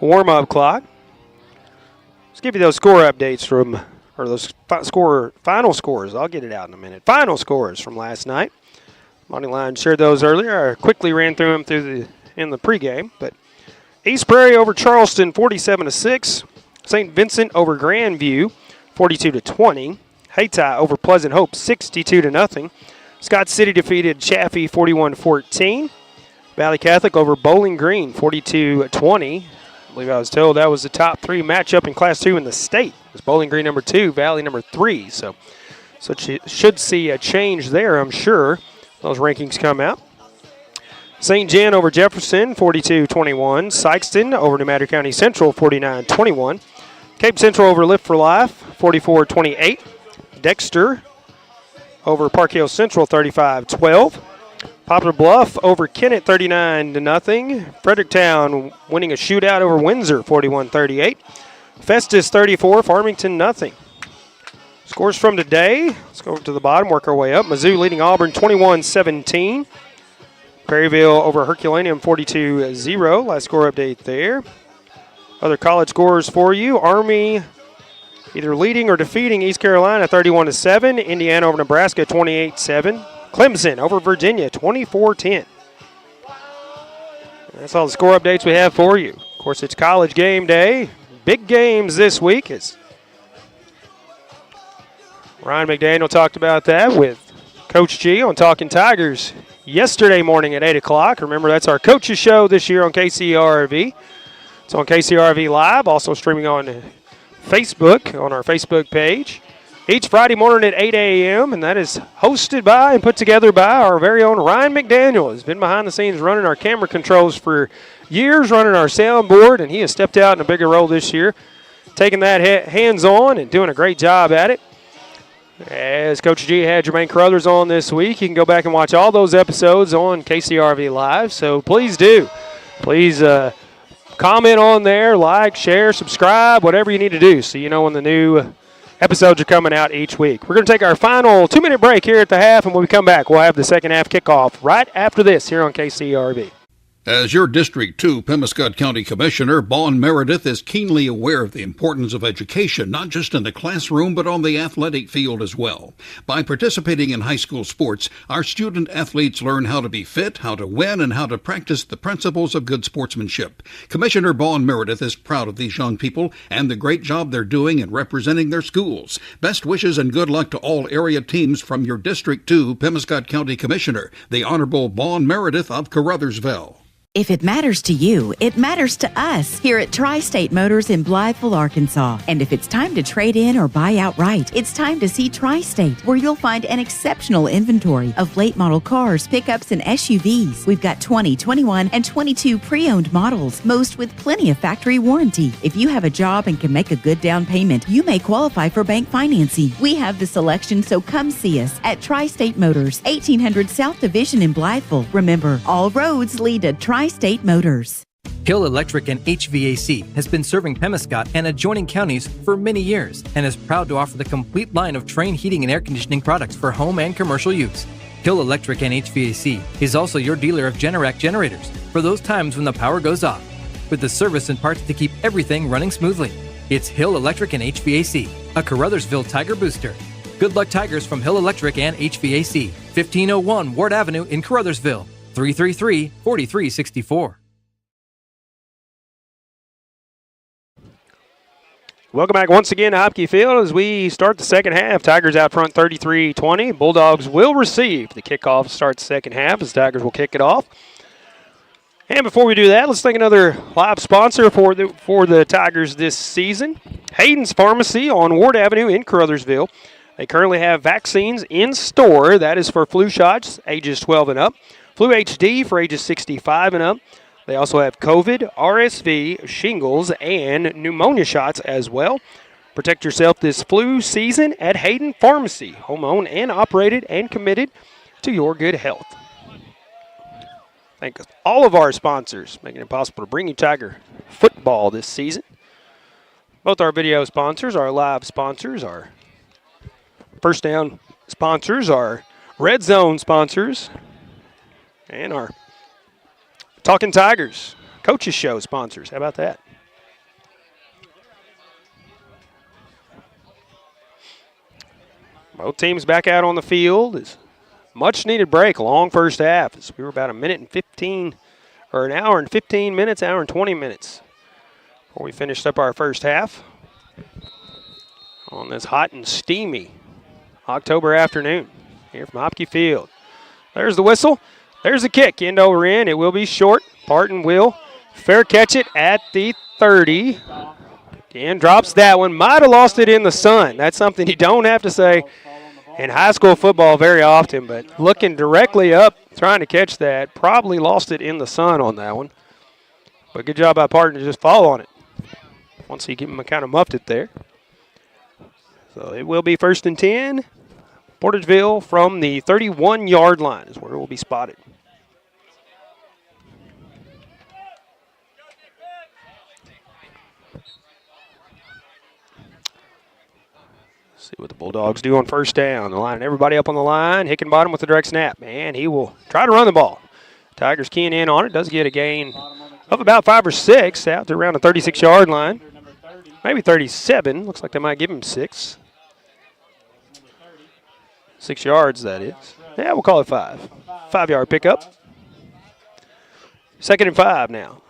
warm-up clock. Let's give you those score updates from, or those final scores. I'll get it out in a minute. Final scores from last night. Monty Line shared those earlier. I quickly ran through them in the pregame. But East Prairie over Charleston, 47-6. St. Vincent over Grandview, 42-20. Hayti over Pleasant Hope, 62-0. Scott City defeated Chaffee 41-14. Valley Catholic over Bowling Green 42-20. I believe I was told that was the top three matchup in Class 2 in the state. It was Bowling Green number 2, Valley number 3. So should see a change there, I'm sure. Those rankings come out. St. John over Jefferson 42-21. Sykeston over New Madrid County Central 49-21. Cape Central over Lift for Life 44-28. Dexter over Park Hill Central, 35-12. Poplar Bluff over Kennett, 39-0. Fredericktown winning a shootout over Windsor, 41-38. Festus, 34. Farmington, 0. Scores from today. Let's go to the bottom, work our way up. Mizzou leading Auburn, 21-17. Prairieville over Herculaneum, 42-0. Last score update there. Other college scores for you. Army either leading or defeating East Carolina 31-7. Indiana over Nebraska 28-7. Clemson over Virginia 24-10. That's all the score updates we have for you. Of course, it's college game day. Big games this week. Ryan McDaniel talked about that with Coach G on Talking Tigers yesterday morning at 8 o'clock. Remember, that's our coaches show this year on KCRV. It's on KCRV Live, also streaming on Facebook, on our Facebook page. each Friday morning at 8 a.m., and that is hosted by and put together by our very own Ryan McDaniel. He's been behind the scenes running our camera controls for years, running our soundboard, and he has stepped out in a bigger role this year, taking that hands-on and doing a great job at it. As Coach G had Jermaine Carruthers on this week, you can go back and watch all those episodes on KCRV Live, so please do. Please comment on there, like, share, subscribe, whatever you need to do so you know when the new episodes are coming out each week. We're going to take our final 2-minute break here at the half, and when we come back, we'll have the second half kickoff right after this here on KCRV. As your District 2 Pemiscot County Commissioner, Bon Meredith is keenly aware of the importance of education, not just in the classroom, but on the athletic field as well. By participating in high school sports, our student athletes learn how to be fit, how to win, and how to practice the principles of good sportsmanship. Commissioner Bon Meredith is proud of these young people and the great job they're doing in representing their schools. Best wishes and good luck to all area teams from your District 2 Pemiscot County Commissioner, the Honorable Bon Meredith of Caruthersville. If it matters to you, it matters to us here at Tri-State Motors in Blytheville, Arkansas. And if it's time to trade in or buy outright, it's time to see Tri-State, where you'll find an exceptional inventory of late model cars, pickups, and SUVs. We've got 20, 21, and 22 pre-owned models, most with plenty of factory warranty. If you have a job and can make a good down payment, you may qualify for bank financing. We have the selection, so come see us at Tri-State Motors, 1800 South Division in Blytheville. Remember, all roads lead to Tri-State Motors. Hill Electric and HVAC has been serving Pemiscot and adjoining counties for many years and is proud to offer the complete line of Trane heating and air conditioning products for home and commercial use. Hill Electric and HVAC is also your dealer of Generac generators for those times when the power goes off, with the service and parts to keep everything running smoothly. It's Hill Electric and HVAC, a Caruthersville Tiger booster. Good luck, Tigers, from Hill Electric and HVAC, 1501 Ward Avenue in Caruthersville. 333-4364. Welcome back once again to Hopke Field as we start the second half. Tigers out front 33-20. Bulldogs will receive the kickoff to start the second half as Tigers will kick it off. And before we do that, let's thank another live sponsor for the Tigers this season, Hayden's Pharmacy on Ward Avenue in Caruthersville. They currently have vaccines in store. That is for flu shots, ages 12 and up. Flu HD for ages 65 and up. They also have COVID, RSV, shingles, and pneumonia shots as well. Protect yourself this flu season at Hayden Pharmacy, home-owned and operated and committed to your good health. Thank all of our sponsors, making it possible to bring you Tiger football this season. Both our video sponsors, our live sponsors, our first down sponsors, our red zone sponsors, and our Talking Tigers Coaches Show sponsors. How about that? Both teams back out on the field. It's much needed break, long first half. We were about an hour and 15 minutes, hour and 20 minutes before we finished up our first half on this hot and steamy October afternoon here from Hopke Field. There's the whistle. There's the kick, end over end. It will be short. Parton will fair catch it at the 30. And drops that one. Might have lost it in the sun. That's something you don't have to say in high school football very often, but looking directly up, trying to catch that, probably lost it in the sun on that one. But good job by Parton to just fall on it once he kind of muffed it there. So it will be 1st and 10. Portageville from the 31-yard line is where it will be spotted. See what the Bulldogs do on first down. The line, everybody up on the line. Hickenbottom with the direct snap. Man, he will try to run the ball. Tigers keying in on it. Does get a gain of about 5 or 6 out to around the 36-yard line. Maybe 37. Looks like they might give him 6. 6 yards, that is. Yeah, we'll call it 5. 5-yard pickup. 2nd and 5 now.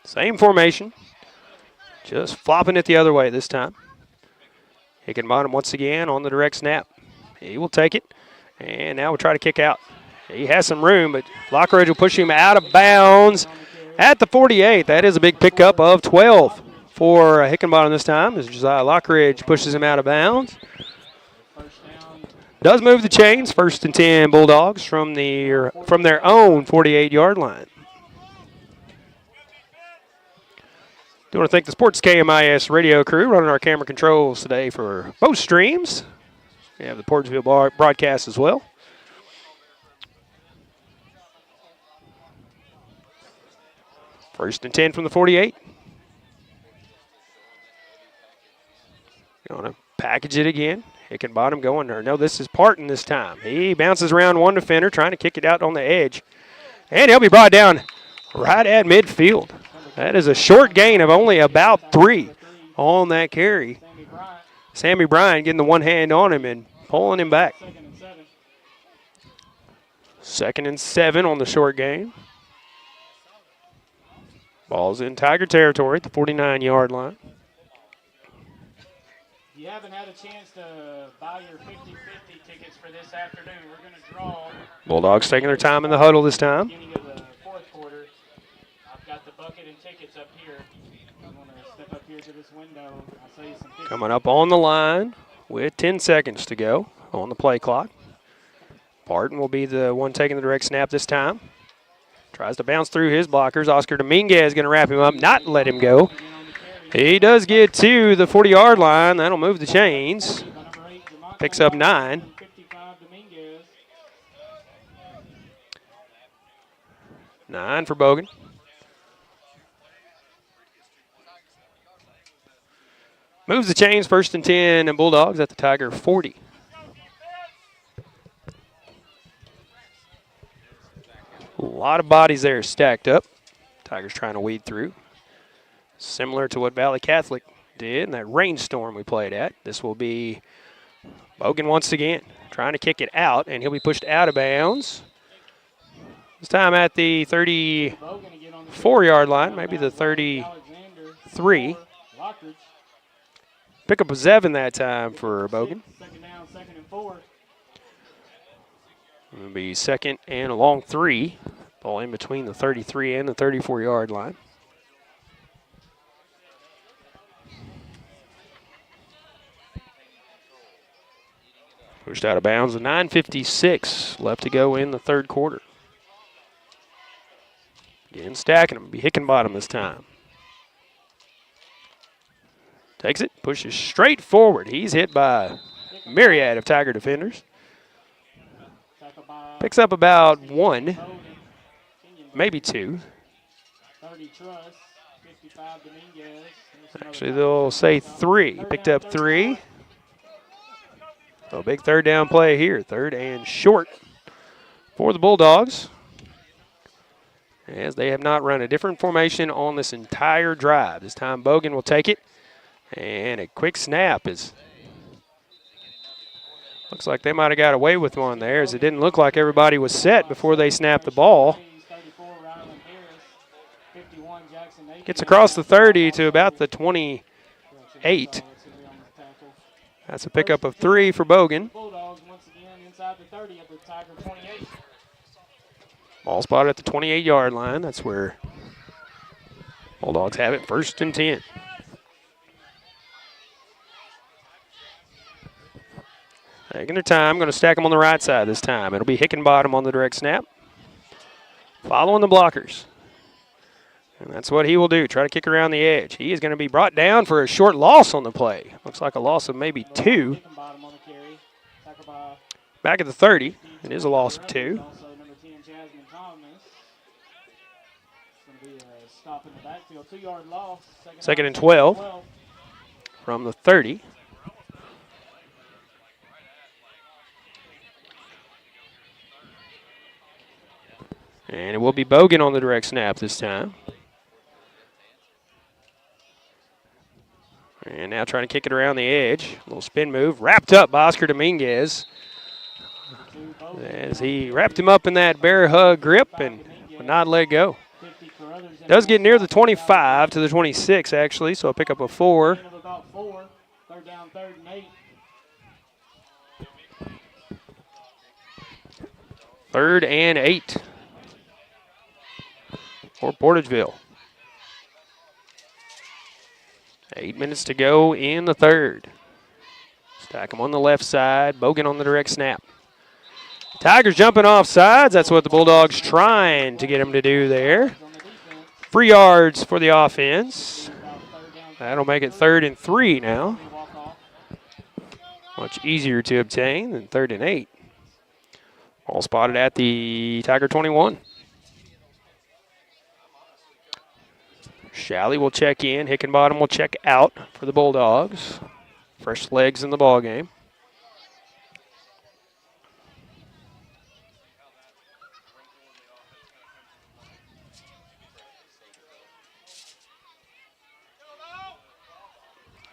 Same formation, just flopping it the other way this time. Hickenbottom once again on the direct snap. He will take it, and now we'll try to kick out. He has some room, but Lockridge will push him out of bounds at the 48. That is a big pickup of 12 for Hickenbottom this time as Josiah Lockridge pushes him out of bounds. Does move the chains. 1st and 10 Bulldogs from their own 48-yard line. I want to thank the Sports KMIS radio crew running our camera controls today for both streams. We have the Portageville broadcast as well. First and 10 from the 48. Going to package it again. Hickenbottom going there. No, this is Parton this time. He bounces around one defender, trying to kick it out on the edge. And he'll be brought down right at midfield. That is a short gain of only about 3 on that carry. Sammy Bryan getting the one hand on him and pulling him back. 2nd and 7 on the short gain. Ball's in Tiger territory at the 49-yard line. If you haven't had a chance to buy your 50-50 tickets for this afternoon, we're going to draw. Bulldogs taking their time in the huddle this time. Beginning of the 4th quarter. I've got the bucket and tickets up here. I'm going to step up here to this window. I'll show you some 50. Coming up on the line with 10 seconds to go on the play clock. Parton will be the one taking the direct snap this time. Tries to bounce through his blockers. Oscar Dominguez is going to wrap him up, not let him go. He does get to the 40-yard line. That'll move the chains. Picks up 9. 9 for Bogan. Moves the chains, 1st and 10, and Bulldogs at the Tiger 40. A lot of bodies there stacked up. Tigers trying to weed through. Similar to what Valley Catholic did in that rainstorm we played at. This will be Bogan once again trying to kick it out, and he'll be pushed out of bounds. This time at the 34-yard line, maybe the 33. Pick up a 7 that time for Bogan. It'll be 2nd and a long 3. Ball in between the 33 and the 34-yard line. Pushed out of bounds with 9:56 left to go in the 3rd quarter. Again, stacking them. Be Hickenbottom this time. Takes it, pushes straight forward. He's hit by a myriad of Tiger defenders. Picks up about 1, maybe 2. Actually, they'll say 3. Picked up 3. So a big 3rd down play here. 3rd and short for the Bulldogs, as they have not run a different formation on this entire drive. This time Bogan will take it, and a quick snap is. Looks like they might have got away with one there, as it didn't look like everybody was set before they snapped the ball. Gets across the 30 to about the 28. That's a pickup of 3 for Bogan. Ball spotted at the 28-yard line. That's where Bulldogs have it, 1st and 10. Taking their time, going to stack them on the right side this time. It'll be Hickenbottom on the direct snap, following the blockers. And that's what he will do, try to kick around the edge. He is going to be brought down for a short loss on the play. Looks like a loss of maybe 2. Back at the 30, it is a loss of 2. Second and 12 from the 30. And it will be Bogan on the direct snap this time. And now trying to kick it around the edge. A little spin move. Wrapped up by Oscar Dominguez, as he wrapped him up in that bear hug grip and would not let go. Does get near the 25 to the 26, actually, so I'll pick up a 4. 3rd down, 3rd and 8. 3rd and 8 for Portageville. 8 minutes to go in the 3rd. Stack them on the left side. Bogan on the direct snap. Tigers jumping off sides. That's what the Bulldogs trying to get them to do there. 3 yards for the offense. That'll make it 3rd and 3 now. Much easier to obtain than 3rd and 8. All spotted at the Tiger 21. Shalley will check in. Hickenbottom will check out for the Bulldogs. Fresh legs in the ball game.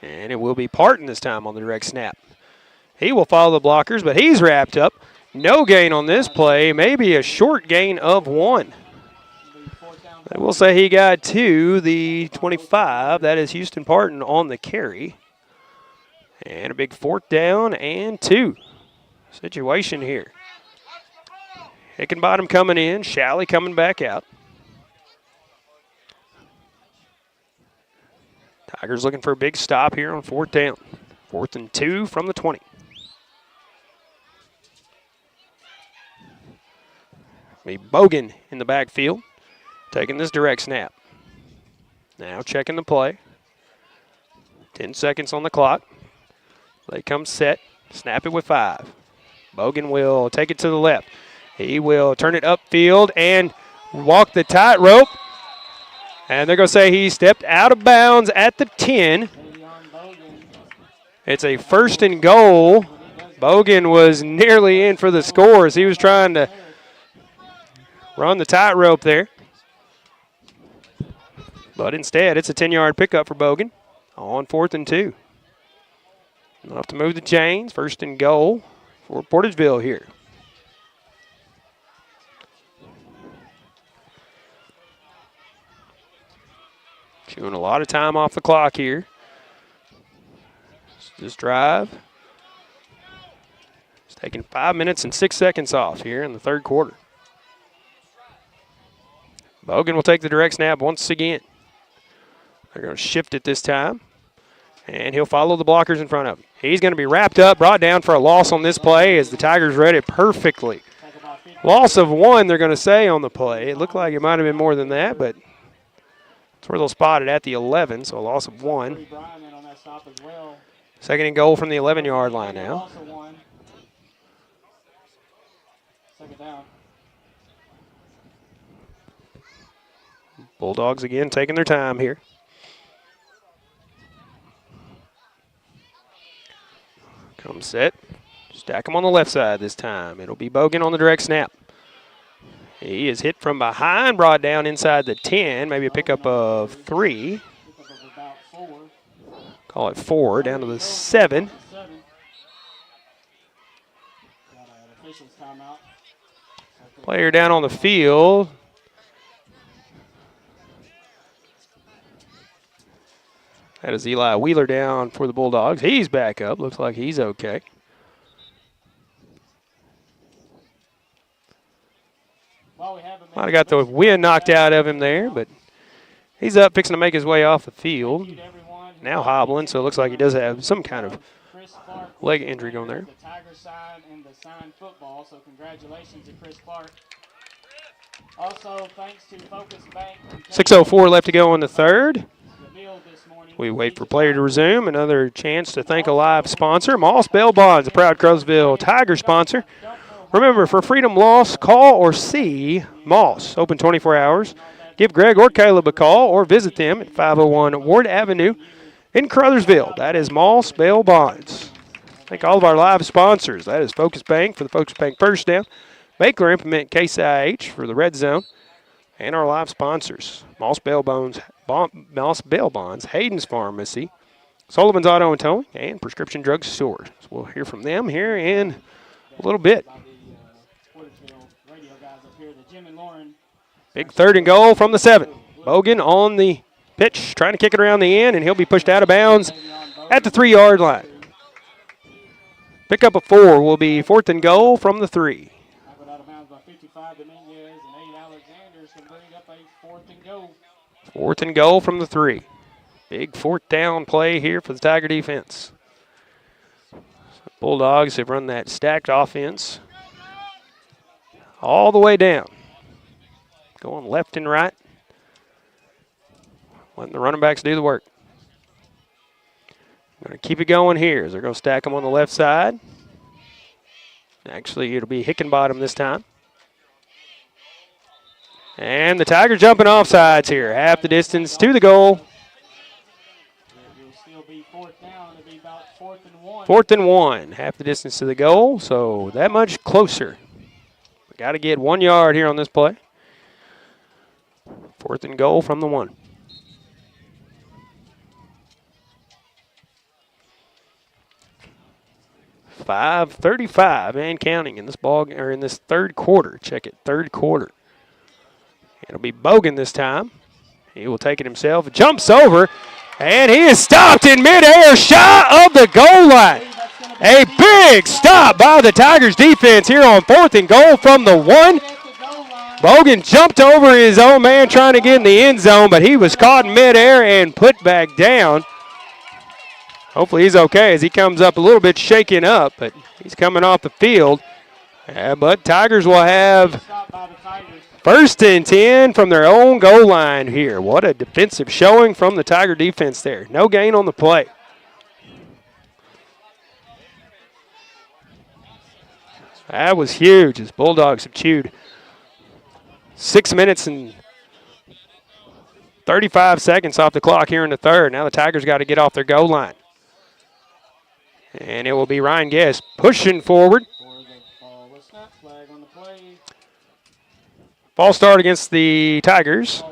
And it will be Parton this time on the direct snap. He will follow the blockers, but he's wrapped up. No gain on this play, maybe a short gain of 1. I will say he got to the 25. That is Houston Parton on the carry. And a big 4th down and 2 situation here. Hickenbottom coming in, Shalley coming back out. Tigers looking for a big stop here on 4th down. 4th and 2 from the 20. Bogan in the backfield, taking this direct snap. Now checking the play. 10 seconds on the clock. They come set, snap it with 5. Bogan will take it to the left. He will turn it upfield and walk the tightrope. And they're going to say he stepped out of bounds at the 10. It's a 1st and goal. Bogan was nearly in for the score as he was trying to run the tightrope there. But instead, it's a 10-yard pickup for Bogan on 4th and 2. They'll have to move the chains. 1st and goal for Portageville here. Chewing a lot of time off the clock here. This drive is taking 5 minutes and 6 seconds off here in the 3rd quarter. Bogan will take the direct snap once again. They're going to shift it this time. And he'll follow the blockers in front of him. He's going to be wrapped up, brought down for a loss on this play as the Tigers read it perfectly. Loss of 1, they're going to say on the play. It looked like it might have been more than that, but that's where they'll spot it at the 11, so a loss of 1. 2nd and goal from the 11-yard line now. Bulldogs again taking their time here. Come set. Stack them on the left side this time. It'll be Bogan on the direct snap. He is hit from behind, brought down inside the 10, maybe a pickup of 3. Call it 4, down to the 7. Player down on the field. That is Eli Wheeler down for the Bulldogs. He's back up. Looks like he's okay. Might have got the wind knocked out of him there, but he's up, fixing to make his way off the field. Now hobbling, so it looks like he does have some kind of leg injury going there. 6:04 left to go in the 3rd. We wait for play to resume. Another chance to thank a live sponsor, Moss Bail Bonds, a proud Caruthersville Tiger sponsor. Remember, for Freedom Loss, call or see Moss. Open 24 hours. Give Greg or Caleb a call or visit them at 501 Ward Avenue in Caruthersville. That is Moss Bail Bonds. Thank all of our live sponsors. That is Focus Bank for the Focus Bank First Down, Baker Implement Case IH for the Red Zone, and our live sponsors, Moss Bail Bonds, Hayden's Pharmacy, Sullivan's Auto and Towing, and Prescription Drug Store. So we'll hear from them here in a little bit. Big 3rd and goal from the 7. Bogan on the pitch, trying to kick it around the end, and he'll be pushed out of bounds at the 3-yard line. Pickup of 4 will be 4th and goal from the 3. 4th and goal from the 3. Big 4th down play here for the Tiger defense. Bulldogs have run that stacked offense all the way down. Going left and right. Letting the running backs do the work. Going to keep it going here as they're going to stack them on the left side. Actually, it'll be Hickenbottom this time. And the Tigers jumping off sides here. Half the distance to the goal. It will still be 4th down. It'll be about 4th and 1. 4th and 1. Half the distance to the goal, so that much closer. We got to get 1 yard here on this play. 4th and goal from the 1. .5:35 and counting in this ball or in this third quarter. Check it, third quarter. It'll be Bogan this time. He will take it himself, jumps over, and he is stopped in midair, shy of the goal line. A big stop by the Tigers defense here on 4th and goal from the 1. Bogan jumped over his own man trying to get in the end zone, but he was caught in midair and put back down. Hopefully he's okay as he comes up a little bit shaken up, but he's coming off the field. But Tigers will have 1st and 10 from their own goal line here. What a defensive showing from the Tiger defense there. No gain on the play. That was huge as Bulldogs have chewed 6 minutes and 35 seconds off the clock here in the third. Now the Tigers got to get off their goal line. And it will be Ryan Guest pushing forward. Ball start against the Tigers.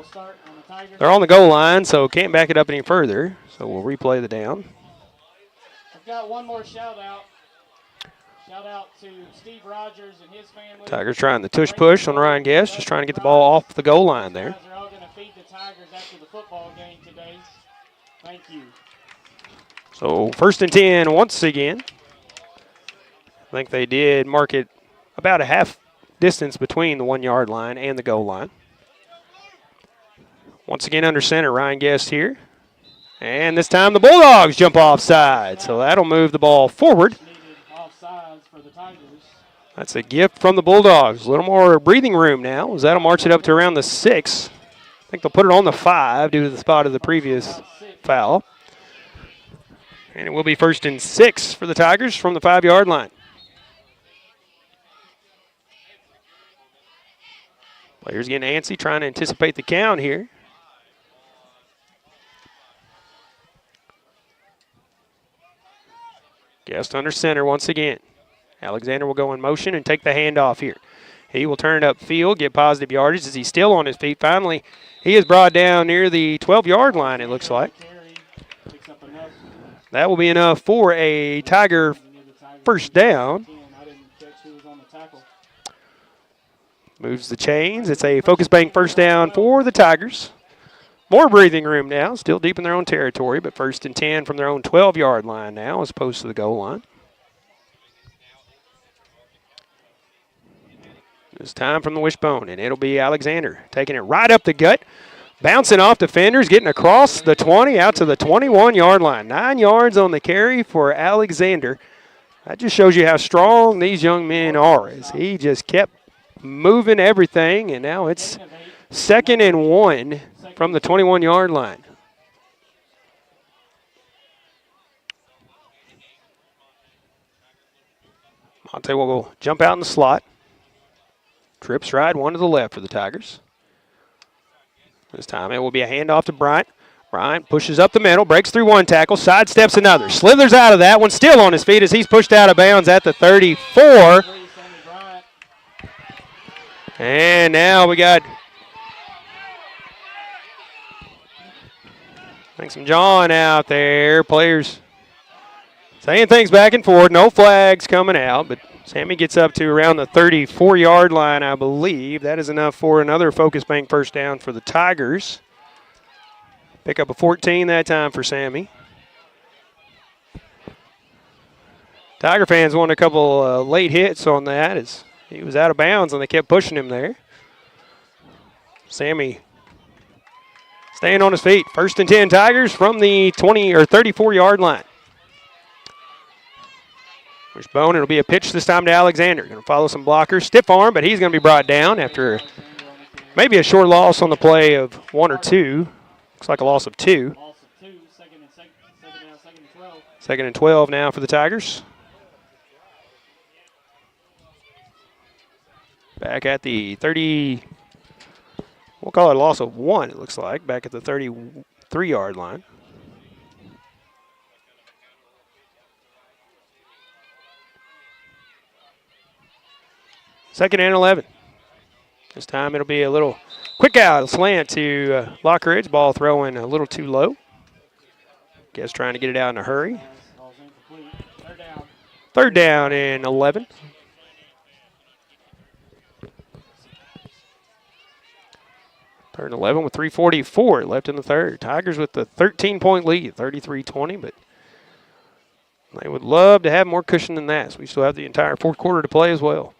They're on the goal line, so can't back it up any further. So we'll replay the down. I've got one more shout out. Shout out to Steve Rogers and his family. Tigers trying the tush push on Ryan Guest, just trying to get the ball off the goal line there. They're all going to feed the Tigers after the football game today. Thank you. So 1st and 10 once again. I think they did mark it about a half distance between the 1 yard line and the goal line. Once again under center, Ryan Guest here. And this time the Bulldogs jump offside. So that'll move the ball forward. That's a gift from the Bulldogs. A little more breathing room now as that'll march it up to around the 6. I think they'll put it on the 5 due to the spot of the previous foul. And it will be 1st and 6 for the Tigers from the 5 yard line. Players getting antsy, trying to anticipate the count here. Guest under center once again. Alexander will go in motion and take the handoff here. He will turn it upfield, get positive yardage as he's still on his feet. Finally, he is brought down near the 12-yard line, it looks like. That will be enough for a Tiger 1st down. Moves the chains. It's a Focus Bank 1st down for the Tigers. More breathing room now, still deep in their own territory, but 1st and 10 from their own 12-yard line now as opposed to the goal line. It's time from the wishbone, and it'll be Alexander taking it right up the gut, bouncing off defenders, getting across the 20 out to the 21-yard line. 9 yards on the carry for Alexander. That just shows you how strong these young men are as he just kept moving everything, and now it's 2nd and 1 from the 21-yard line. Monte will go jump out in the slot. Trips right, one to the left for the Tigers. This time it will be a handoff to Bryant. Bryant pushes up the middle, breaks through one tackle, sidesteps another. Slithers out of that one, still on his feet as he's pushed out of bounds at the 34. And now we got, I think, some jawing out there. Players saying things back and forth. No flags coming out, but Sammy gets up to around the 34-yard line, I believe. That is enough for another Focus Bank 1st down for the Tigers. Pick up a 14 that time for Sammy. Tiger fans wanted a couple late hits on that as he was out of bounds and they kept pushing him there. Sammy staying on his feet. 1st and 10 Tigers from the 20 or 34-yard line. Wishbone, it'll be a pitch this time to Alexander. Going to follow some blockers. Stiff arm, but he's going to be brought down after maybe a short loss on the play of 1 or 2. Looks like a loss of 2. Second and 12 now for the Tigers. Back at the 30, we'll call it a loss of 1, it looks like, back at the 33-yard line. Second and 11. This time it'll be a little quick out slant to Lockridge. Ball throwing a little too low. Guess trying to get it out in a hurry. Third down and 11. Third and 11 with 3:44 left in the third. Tigers with the 13-point lead, 33-20, but they would love to have more cushion than that. So we still have the entire fourth quarter to play as well.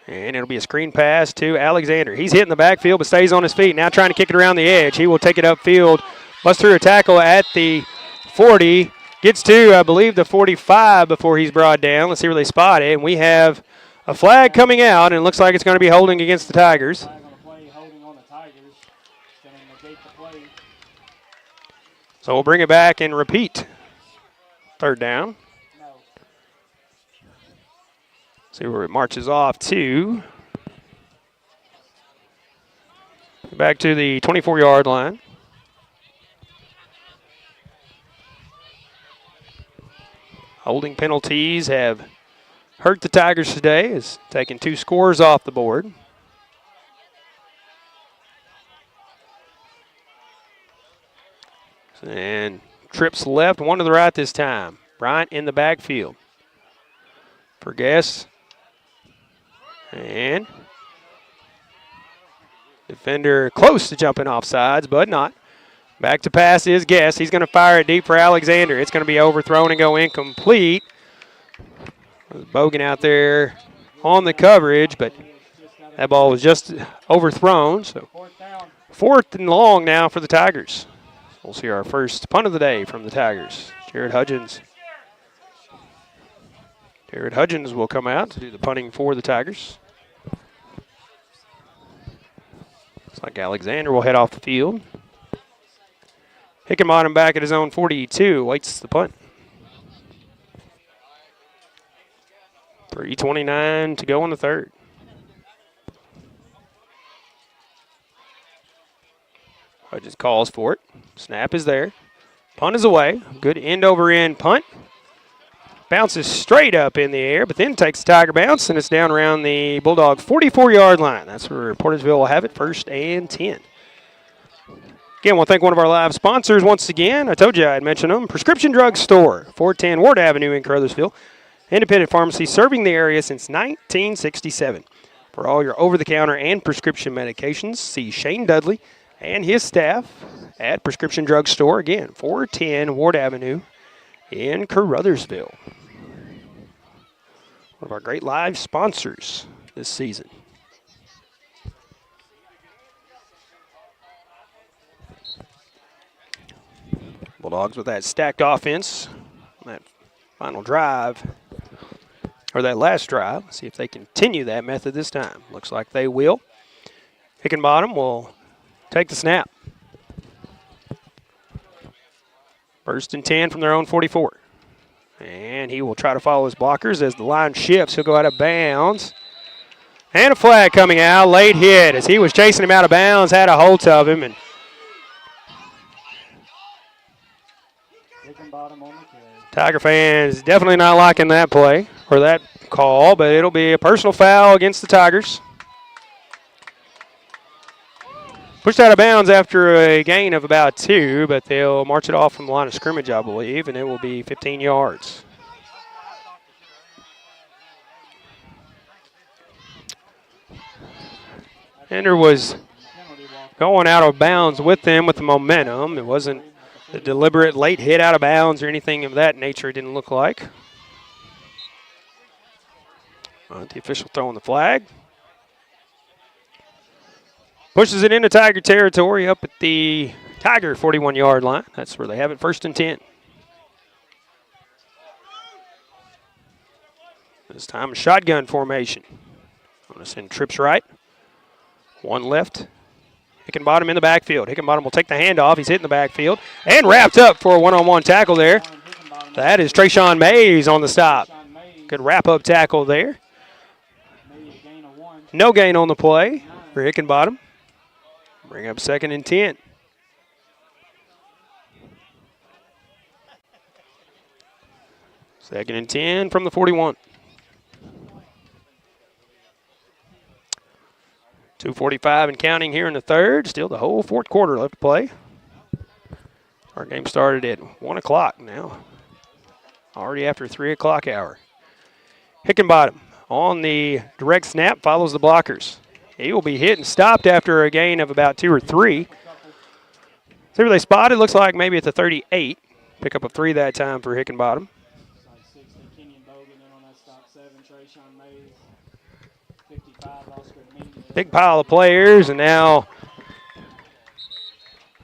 And it'll be a screen pass to Alexander. He's hitting the backfield but stays on his feet. Now trying to kick it around the edge. He will take it upfield. Busts through a tackle at the 40. Gets to, I believe, the 45 before he's brought down. Let's see where they spot it. And we have a flag coming out, and it looks like it's going to be holding against the Tigers. So we'll bring it back and repeat. Third down. See where it marches off to. Back to the 24-yard line. Holding penalties have hurt the Tigers today, as taking 2 scores off the board. And trips left, 1 to the right this time. Bryant in the backfield. For Guess. And defender close to jumping off sides, but not. Back to pass is Guess. He's going to fire it deep for Alexander. It's going to be overthrown and go incomplete. Bogan out there on the coverage, but that ball was just overthrown. So 4th and long now for the Tigers. We'll see our first punt of the day from the Tigers. Jared Hudgens will come out to do the punting for the Tigers. Looks like Alexander will head off the field. Hickenbottom back at his own 42, waits the punt. 3:29 to go in the third. Hudgens calls for it. Snap is there. Punt is away. Good end-over-end punt. Bounces straight up in the air, but then takes the Tiger bounce, and it's down around the Bulldog 44-yard line. That's where Portageville will have it, 1st and 10. Again, I want to thank one of our live sponsors once again. I told you I'd mention them. Prescription Drug Store, 410 Ward Avenue in Caruthersville. Independent pharmacy serving the area since 1967. For all your over-the-counter and prescription medications, see Shane Dudley and his staff at Prescription Drug Store. Again, 410 Ward Avenue in Caruthersville. One of our great live sponsors this season. Bulldogs with that stacked offense, that final drive, or that last drive. Let's see if they continue that method this time. Looks like they will. Hickenbottom will take the snap. 1st and 10 from their own 44. And he will try to follow his blockers as the line shifts. He'll go out of bounds. And a flag coming out. Late hit as he was chasing him out of bounds, had a hold of him. And Tiger fans definitely not liking that play or that call, but it'll be a personal foul against the Tigers. Pushed out of bounds after a gain of about 2, but they'll march it off from the line of scrimmage, I believe, and it will be 15 yards. Ender was going out of bounds with them with the momentum. It wasn't the deliberate late hit out of bounds or anything of that nature, it didn't look like. The official throwing the flag. Pushes it into Tiger territory up at the Tiger 41-yard line. That's where they have it, 1st and 10. This time a shotgun formation. I'm going to send trips right. One left. Hickenbottom in the backfield. Hickenbottom will take the handoff. He's hit in the backfield and wrapped up for a one-on-one tackle there. That is Trayshawn Mays on the stop. Good wrap-up tackle there. No gain on the play for Hickenbottom. Bring up 2nd and 10. Second and 10 from the 41. 2:45 and counting here in the third. Still the whole 4th quarter left to play. Our game started at 1 o'clock now. Already after 3 o'clock hour. Hickenbottom on the direct snap follows the blockers. He will be hit and stopped after a gain of about 2 or 3. See where they spotted? Looks like maybe at the 38. Pick up a 3 that time for Hickenbottom. Big pile of players, and now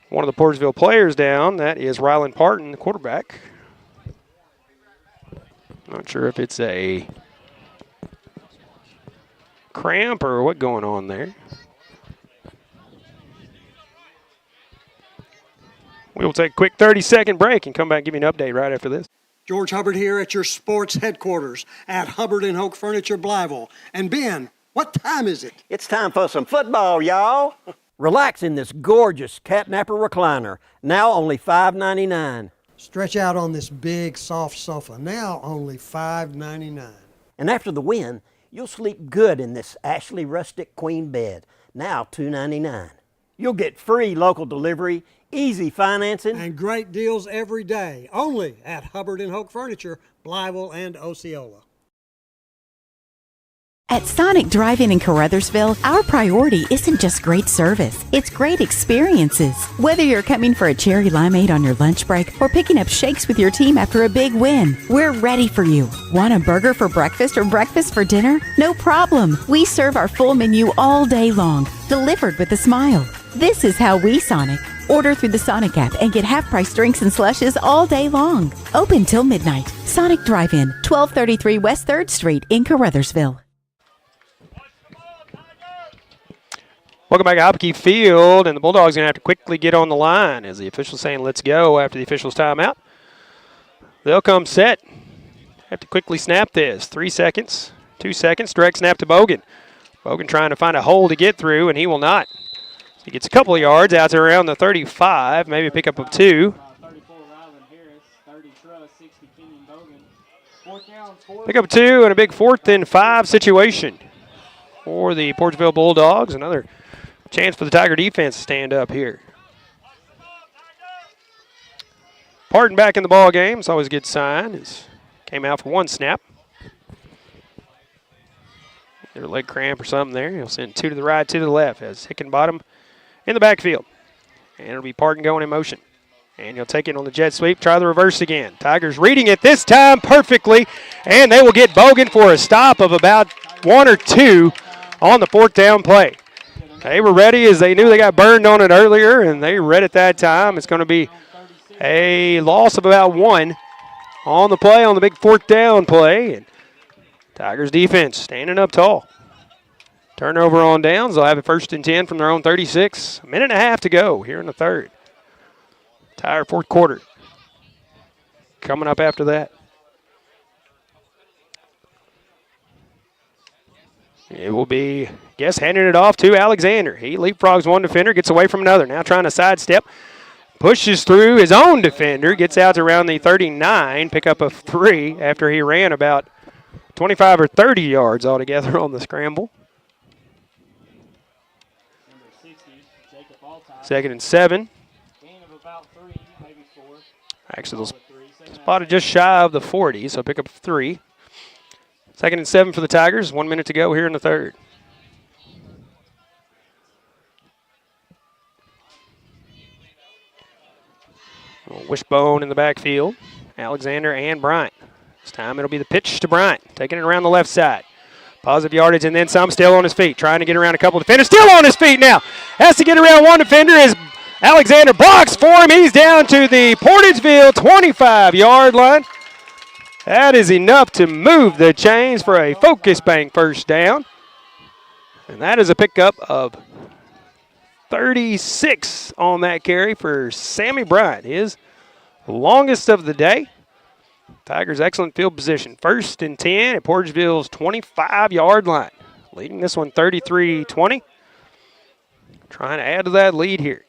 one of the Portageville players down. That is Rylan Parton, the quarterback. Not sure if it's a cramp or what going on there. We will take a quick 30-second break and come back and give you an update right after this. George Hubbard here at your sports headquarters at Hubbard & Hoke Furniture, Blyville. And Ben, what time is it? It's time for some football, y'all. Relax in this gorgeous catnapper recliner, now only $5.99. Stretch out on this big, soft sofa, now only $5.99. And after the win, you'll sleep good in this Ashley rustic queen bed, now $2.99. You'll get free local delivery, easy financing, and great deals every day, only at Hubbard & Hoke Furniture, Blyville and Osceola. At Sonic Drive-In in Caruthersville, our priority isn't just great service, it's great experiences. Whether you're coming for a cherry limeade on your lunch break or picking up shakes with your team after a big win, we're ready for you. Want a burger for breakfast or breakfast for dinner? No problem. We serve our full menu all day long, delivered with a smile. This is how we Sonic. Order through the Sonic app and get half-price drinks and slushes all day long. Open till midnight. Sonic Drive-In, 1233 West 3rd Street in Caruthersville. Welcome back to Hopke Field, and the Bulldogs going to have to quickly get on the line as the official's saying let's go after the official's timeout. They'll come set. Have to quickly snap this. 3 seconds, 2 seconds, direct snap to Bogan. Bogan trying to find a hole to get through, and he will not. So he gets a couple of yards out to around the 35, maybe a pickup of 2. Pickup 2 and a big 4th and 5 situation for the Portageville Bulldogs. Another chance for the Tiger defense to stand up here. Parton back in the ball game. It's always a good sign. It's came out for 1 snap. Their leg cramp or something there. He'll send 2 to the right, 2 to the left as Hickenbottom in the backfield. And it'll be Parton going in motion. And he'll take it on the jet sweep, try the reverse again. Tigers reading it this time perfectly, and they will get Bogan for a stop of about 1 or 2 on the 4th down play. They were ready as they knew they got burned on it earlier, and they read it that time. It's going to be a loss of about 1 on the play, on the big 4th down play. And Tigers defense standing up tall. Turnover on downs. They'll have it 1st and 10 from their own 36. A minute and a half to go here in the third. Tiger 4th quarter. Coming up after that. It will be, handing it off to Alexander. He leapfrogs 1 defender, gets away from another. Now trying to sidestep. Pushes through his own defender, gets out to around the 39, pick up a 3 after he ran about 25 or 30 yards altogether on the scramble. 2nd and 7. Actually, they'll spotted just shy of the 40, so pick up 3. 2nd and 7 for the Tigers. 1 minute to go here in the third. Wishbone in the backfield. Alexander and Bryant. This time it'll be the pitch to Bryant. Taking it around the left side. Positive yardage and then some, still on his feet. Trying to get around a couple of defenders. Still on his feet now. Has to get around one defender as Alexander blocks for him. He's down to the Portageville 25-yard line. That is enough to move the chains for a Focus Bank first down. And that is a pickup of 36 on that carry for Sammy Bryant. His longest of the day. Tigers excellent field position. 1st and 10 at Portageville's 25-yard line. Leading this one 33-20. Trying to add to that lead here.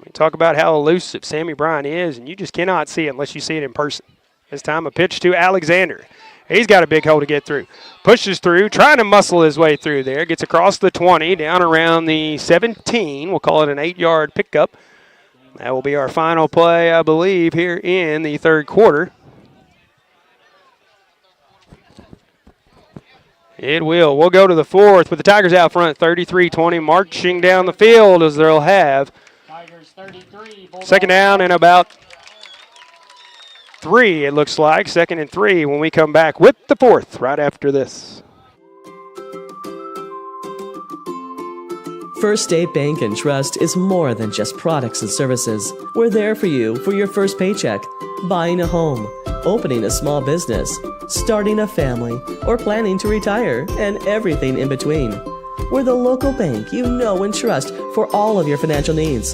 We talk about how elusive Sammy Bryant is, and you just cannot see it unless you see it in person. This time a pitch to Alexander. He's got a big hole to get through. Pushes through, trying to muscle his way through there. Gets across the 20, down around the 17. We'll call it an 8-yard pickup. That will be our final play, I believe, here in the third quarter. It will. We'll go to the fourth with the Tigers out front, 33-20, marching down the field as they'll have Tigers 33, second down and about 3, it looks like. 2nd and 3 when we come back with the fourth right after this. First State Bank and Trust is more than just products and services. We're there for you for your first paycheck, buying a home, opening a small business, starting a family, or planning to retire, and everything in between. We're the local bank you know and trust for all of your financial needs.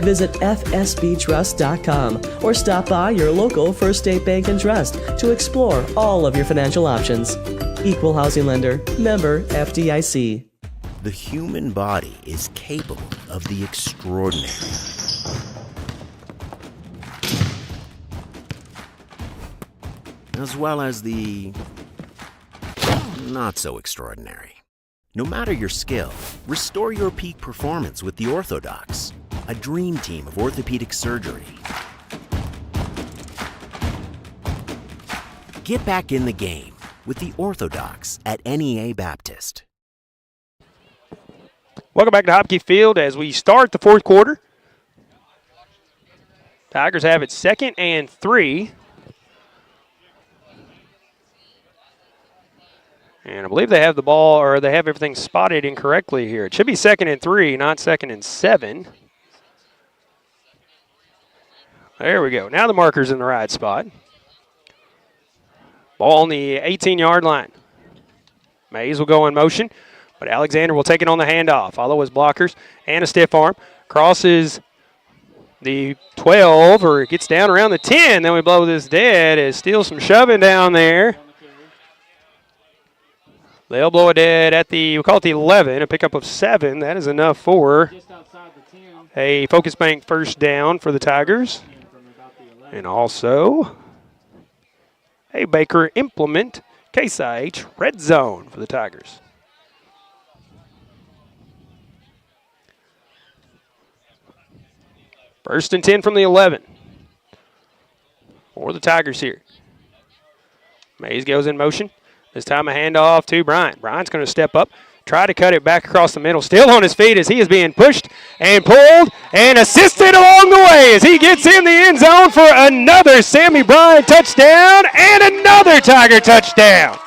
Visit fsbtrust.com or stop by your local First State Bank and Trust to explore all of your financial options. Equal housing lender, member FDIC. The human body is capable of the extraordinary. As well as the not so extraordinary. No matter your skill, restore your peak performance with the Orthodox, a dream team of orthopedic surgery. Get back in the game with the Orthodox at NEA Baptist. Welcome back to Hopke Field as we start the fourth quarter. Tigers have it 2nd and 3. And I believe they have the ball, or they have everything spotted incorrectly here. It should be 2nd and 3, not 2nd and 7. There we go. Now the marker's in the right spot. Ball on the 18-yard line. Mays will go in motion, but Alexander will take it on the handoff. Follow his blockers and a stiff arm. Crosses the 12, or gets down around the 10. Then we blow this dead as still some shoving down there. They'll blow it dead at we'll call it the 11, a pickup of 7. That is enough for a Focus Bank first down for the Tigers. And also a Baker Implement Case IH red zone for the Tigers. First and 10 from the 11 for the Tigers here. Mays goes in motion. This time a handoff to Bryant. Bryant's going to step up, try to cut it back across the middle. Still on his feet as he is being pushed and pulled and assisted along the way as he gets in the end zone for another Sammy Bryant touchdown and another Tiger touchdown.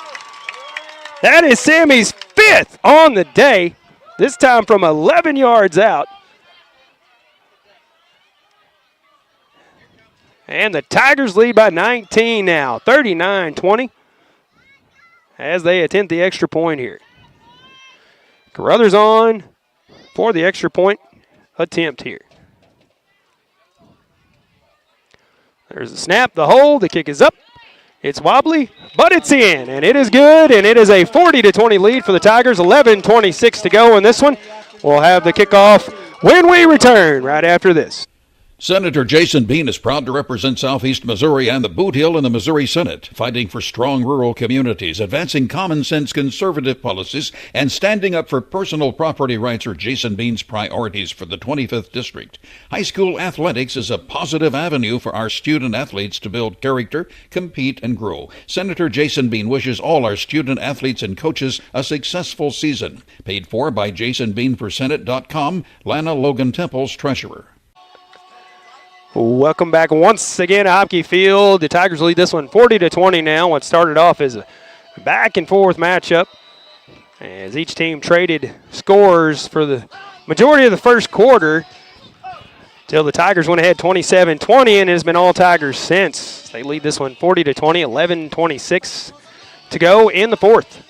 That is Sammy's 5th on the day, this time from 11 yards out. And the Tigers lead by 19 now, 39-20. As they attempt the extra point here. Caruthers on for the extra point attempt here. There's the snap, the hold, the kick is up. It's wobbly, but it's in, and it is good, and it is a 40-20 lead for the Tigers. 11:26 to go in this one. We'll have the kickoff when we return right after this. Senator Jason Bean is proud to represent Southeast Missouri and the Boot Heel in the Missouri Senate, fighting for strong rural communities, advancing common-sense conservative policies, and standing up for personal property rights are Jason Bean's priorities for the 25th District. High school athletics is a positive avenue for our student athletes to build character, compete, and grow. Senator Jason Bean wishes all our student athletes and coaches a successful season. Paid for by JasonBeanforSenate.com, Lana Logan Temple's treasurer. Welcome back once again to Hopke Field. The Tigers lead this one 40-20 now. What started off as a back and forth matchup as each team traded scores for the majority of the first quarter till the Tigers went ahead 27-20, and it has been all Tigers since. They lead this one 40-20, 11:26 to go in the fourth.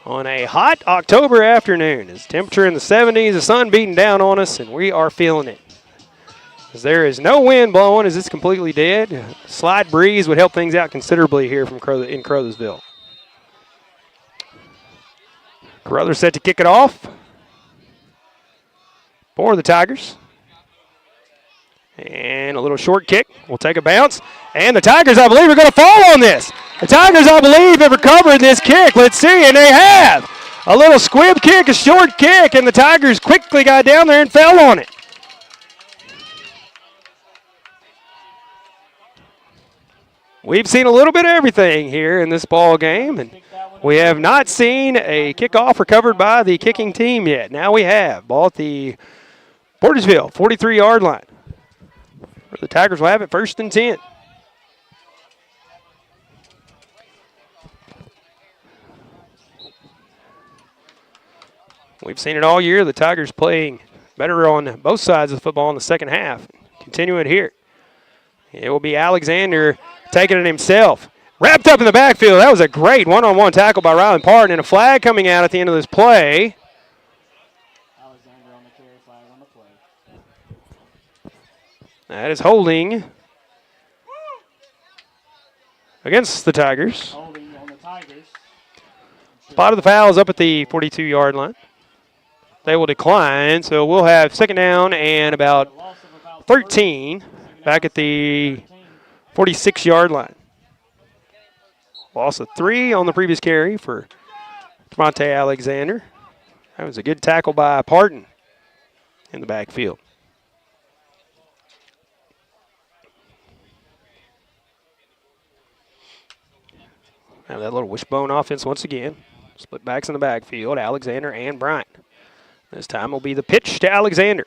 On a hot October afternoon, it's temperature in the 70s, the sun beating down on us, and we are feeling it. As there is no wind blowing, as it's completely dead. A slight breeze would help things out considerably here from in Caruthersville. Caruthers set to kick it off for the Tigers. And a little short kick. We'll take a bounce. And the Tigers, I believe, are going to fall on this. The Tigers, I believe, have recovered this kick. Let's see, and they have. A little squib kick, a short kick, and the Tigers quickly got down there and fell on it. We've seen a little bit of everything here in this ball game, and we have not seen a kickoff recovered by the kicking team yet. Now we have. Ball at the Portageville 43-yard line. The Tigers will have it 1st and 10. We've seen it all year. The Tigers playing better on both sides of the football in the second half. Continue it here. It will be Alexander taking it himself. Wrapped up in the backfield. That was a great one-on-one tackle by Rylan Parton, and a flag coming out at the end of this play. Alexander on the carry, flag on the play. That is holding against the Tigers. Holding on the Tigers. Spot of the foul is up at the 42-yard line. They will decline, so we'll have 2nd down and about 13 back at the 46-yard line. Loss of 3 on the previous carry for Monte Alexander. That was a good tackle by Parton in the backfield. Now that little wishbone offense once again. Split backs in the backfield, Alexander and Bryant. This time will be the pitch to Alexander.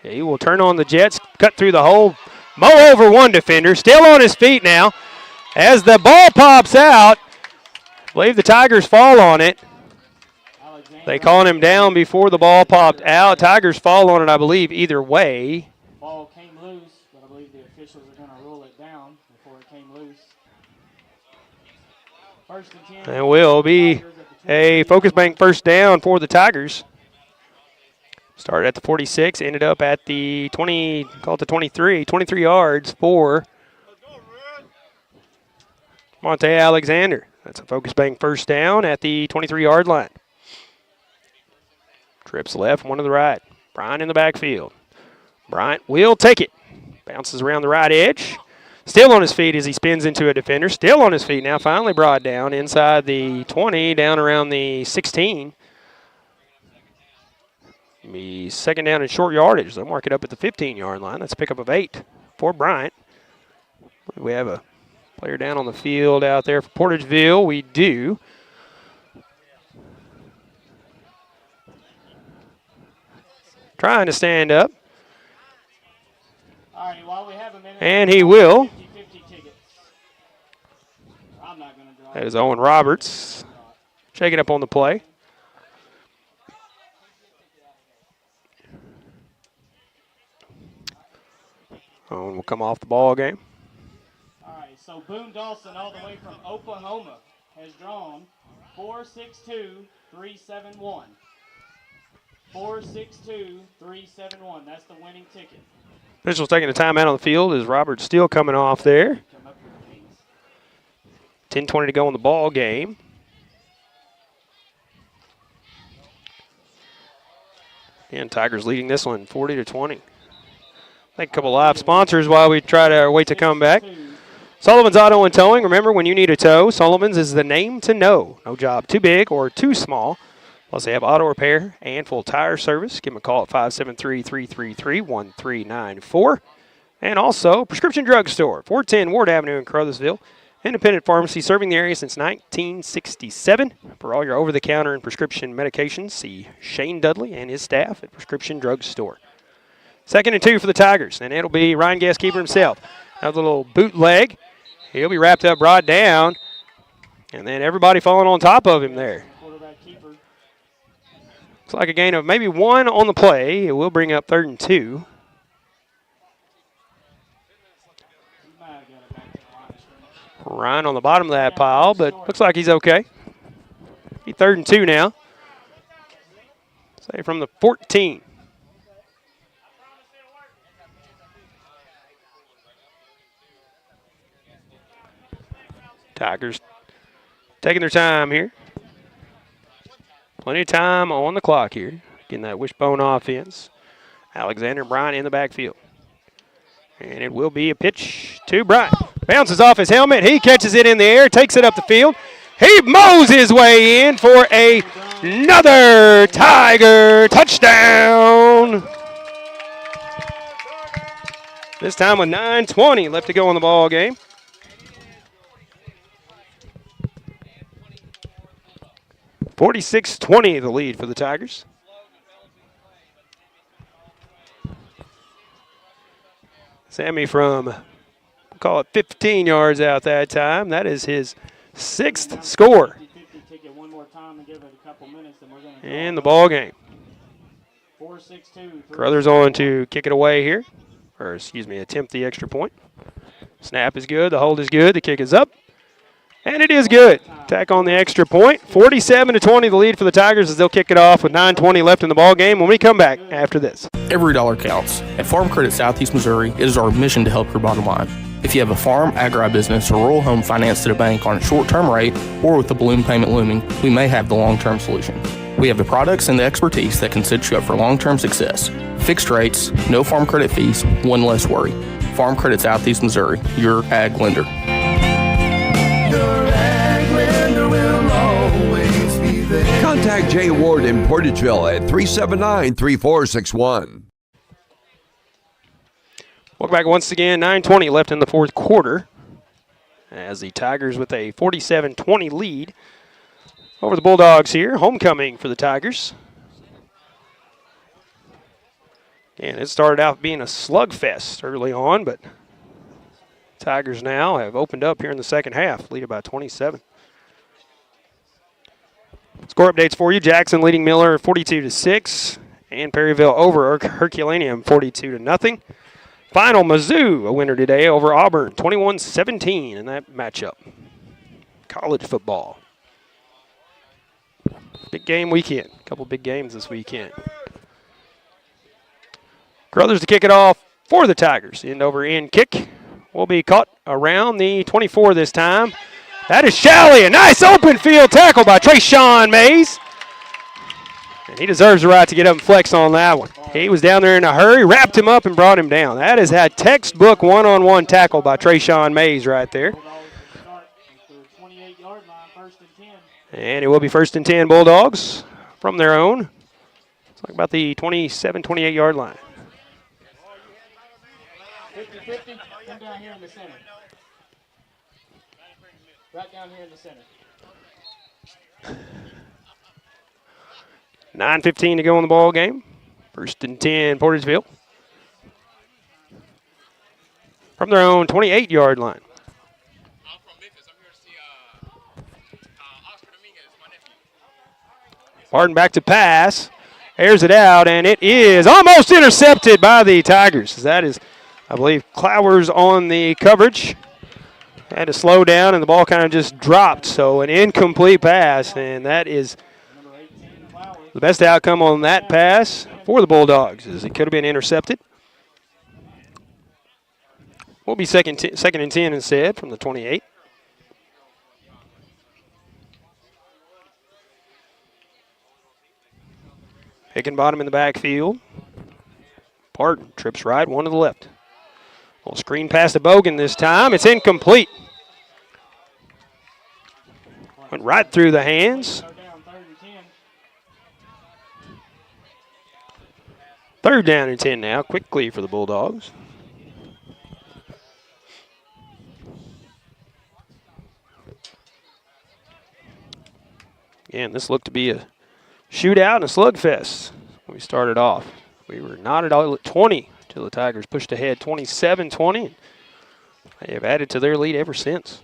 He will turn on the jets, cut through the hole, mow over one defender, still on his feet now. As the ball pops out, I believe the Tigers fall on it. They calling him down before the ball popped out. Tigers fall on it, I believe, either way. Ball came loose, but I believe the officials are going to rule it down before it came loose. 1st and 10. It will be a Focus Bank 1st down for the Tigers. Started at the 46, ended up at the 20, call it the 23 yards for Monte Alexander. That's a Focus Bank 1st down at the 23-yard line. Trips left, one to the right. Bryant in the backfield. Bryant will take it. Bounces around the right edge. Still on his feet as he spins into a defender. Still on his feet now, finally brought down inside the 20, down around the 16. Be 2nd down and short yardage. They'll mark it up at the 15-yard line. That's a pickup of 8 for Bryant. We have a player down on the field out there for Portageville. We do. Trying to stand up. All right, while we have a minute. And he will. 50-50 tickets. I'm not going to draw. That is Owen Roberts shaking up on the play. Owen will come off the ball game. All right, so Boone Dawson, all the way from Oklahoma, has drawn 462-371. 462-371. That's the winning ticket. Officials taking a timeout on the field as Roberts still coming off there. 10:20 to go in the ball game. And Tigers leading this one 40-20. Thank a couple live sponsors while we try to wait to come back. Sullivan's Auto and Towing. Remember, when you need a tow, Sullivan's is the name to know. No job too big or too small. Plus, they have auto repair and full tire service. Give them a call at 573-333-1394. And also, Prescription Drug Store, 410 Ward Avenue in Caruthersville. Independent pharmacy serving the area since 1967. For all your over-the-counter and prescription medications, see Shane Dudley and his staff at Prescription Drug Store. 2nd and 2 for the Tigers, and it'll be Ryan Gaskeeper himself. Another little bootleg. He'll be wrapped up, brought down, and then everybody falling on top of him there. Looks like a gain of maybe 1 on the play. It will bring up 3rd and 2. Ryan on the bottom of that pile, but looks like he's okay. He's 3rd and 2 now. Say from the 14. Tigers taking their time here. Plenty of time on the clock here. Getting that wishbone offense. Alexander and Bryant in the backfield. And it will be a pitch to Bryant. Bounces off his helmet. He catches it in the air, takes it up the field. He mows his way in for another Tiger touchdown. This time with 9:20 left to go in the ball game. (46-20) the lead for the Tigers. Sammy from, we'll call it 15 yards out that time. That is his 6th score in the ball game. Caruthers on to kick it away here, or excuse me, attempt the extra point. Snap is good, the hold is good, the kick is up, and it is good. Tack on the extra point. 47-20 the lead for the Tigers as they'll kick it off with 9:20 left in the ball game when we come back after this. Every dollar counts. At Farm Credit Southeast Missouri, it is our mission to help your bottom line. If you have a farm, agribusiness, or rural home financed at a bank on a short-term rate or with the balloon payment looming, we may have the long-term solution. We have the products and the expertise that can set you up for long-term success. Fixed rates, no farm credit fees, one less worry. Farm Credit Southeast Missouri, your ag lender. Contact Jay Ward in Portageville at 379-3461. Welcome back once again. 9:20 left in the 4th quarter as the Tigers with a 47-20 lead over the Bulldogs here. Homecoming for the Tigers. And it started out being a slugfest early on, but Tigers now have opened up here in the second half, lead by 27. Score updates for you. Jackson leading Miller 42-6, and Perryville over Herculaneum 42-0. Final, Mizzou a winner today over Auburn 21-17 in that matchup. College football. Big game weekend. A couple big games this weekend. Caruthers to kick it off for the Tigers. End over end kick will be caught around the 24 this time. That is Shalley. A nice open field tackle by Trayshawn Mays. And he deserves the right to get up and flex on that one. He was down there in a hurry, wrapped him up, and brought him down. That is a textbook one-on-one tackle by Trayshawn Mays right there. And it will be 1st and 10 Bulldogs from their own. It's like about the 27, 28-yard line. 50-50, come down here in the center. Right down here in the center. 9:15 to go in the ball game. 1st and 10 Portageville. From their own 28-yard line. Martin back to pass. Airs it out, and it is almost intercepted by the Tigers. That is, I believe, Clowers on the coverage. Had to slow down, and the ball kind of just dropped. So an incomplete pass, and that is the best outcome on that pass for the Bulldogs, as it could have been intercepted. Will be second and 10 instead from the 28. Hickenbottom in the backfield. Parton trips right, one to the left. Little screen pass to Bogan this time. It's incomplete. Went right through the hands. 3rd down and 10 now, quickly for the Bulldogs. Again, this looked to be a shootout and a slugfest when we started off. We were not at all at 20 till the Tigers pushed ahead 27-20. They have added to their lead ever since.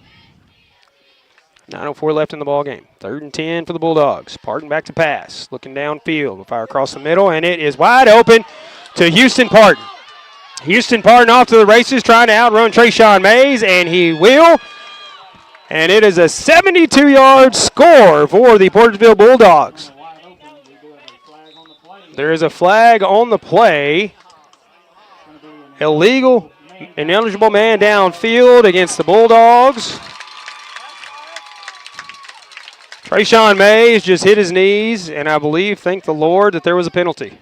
9:04 left in the ball game. 3rd and 10 for the Bulldogs. Parton back to pass. Looking downfield. Will fire across the middle, and it is wide open to Houston Parton. Houston Parton off to the races, trying to outrun Trayshawn Mays, and he will. And it is a 72-yard score for the Portageville Bulldogs. There is a flag on the play. Illegal, ineligible man downfield against the Bulldogs. Trayshawn Mays just hit his knees, and I believe, thank the Lord, that there was a penalty,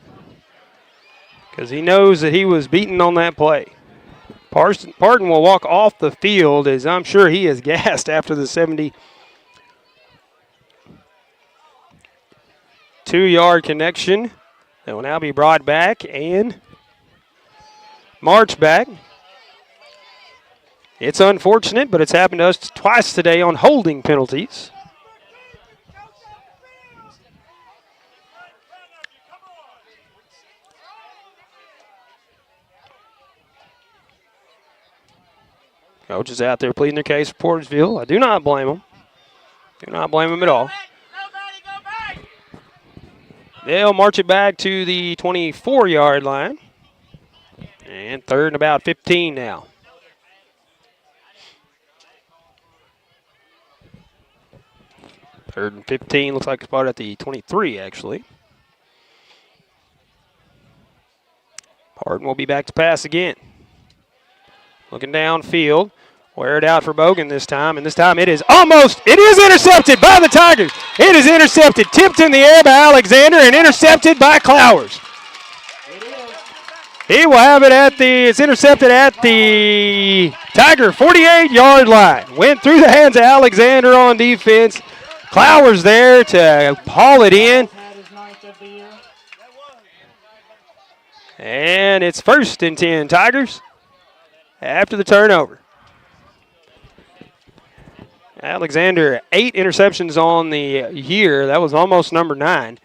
because he knows that he was beaten on that play. Parton will walk off the field, as I'm sure he is gassed after the 72-yard connection. That will now be brought back and marched back. It's unfortunate, but it's happened to us twice today on holding penalties. Coach is out there pleading their case for Portageville. I do not blame them. Do not blame them at all. They'll march it back to the 24-yard line. And 3rd and about 15 now. Third and 15, looks like a spot at the 23, actually. Parton will be back to pass again. Looking downfield. Wear it out for Bogan this time, and this time it is intercepted by the Tigers. It is intercepted, tipped in the air by Alexander, and intercepted by Clowers. He will have it it's intercepted at the Tiger 48-yard line. Went through the hands of Alexander on defense. Clowers there to haul it in. And it's 1st and 10 Tigers after the turnover. Alexander, 8 interceptions on the year. That was almost number 9.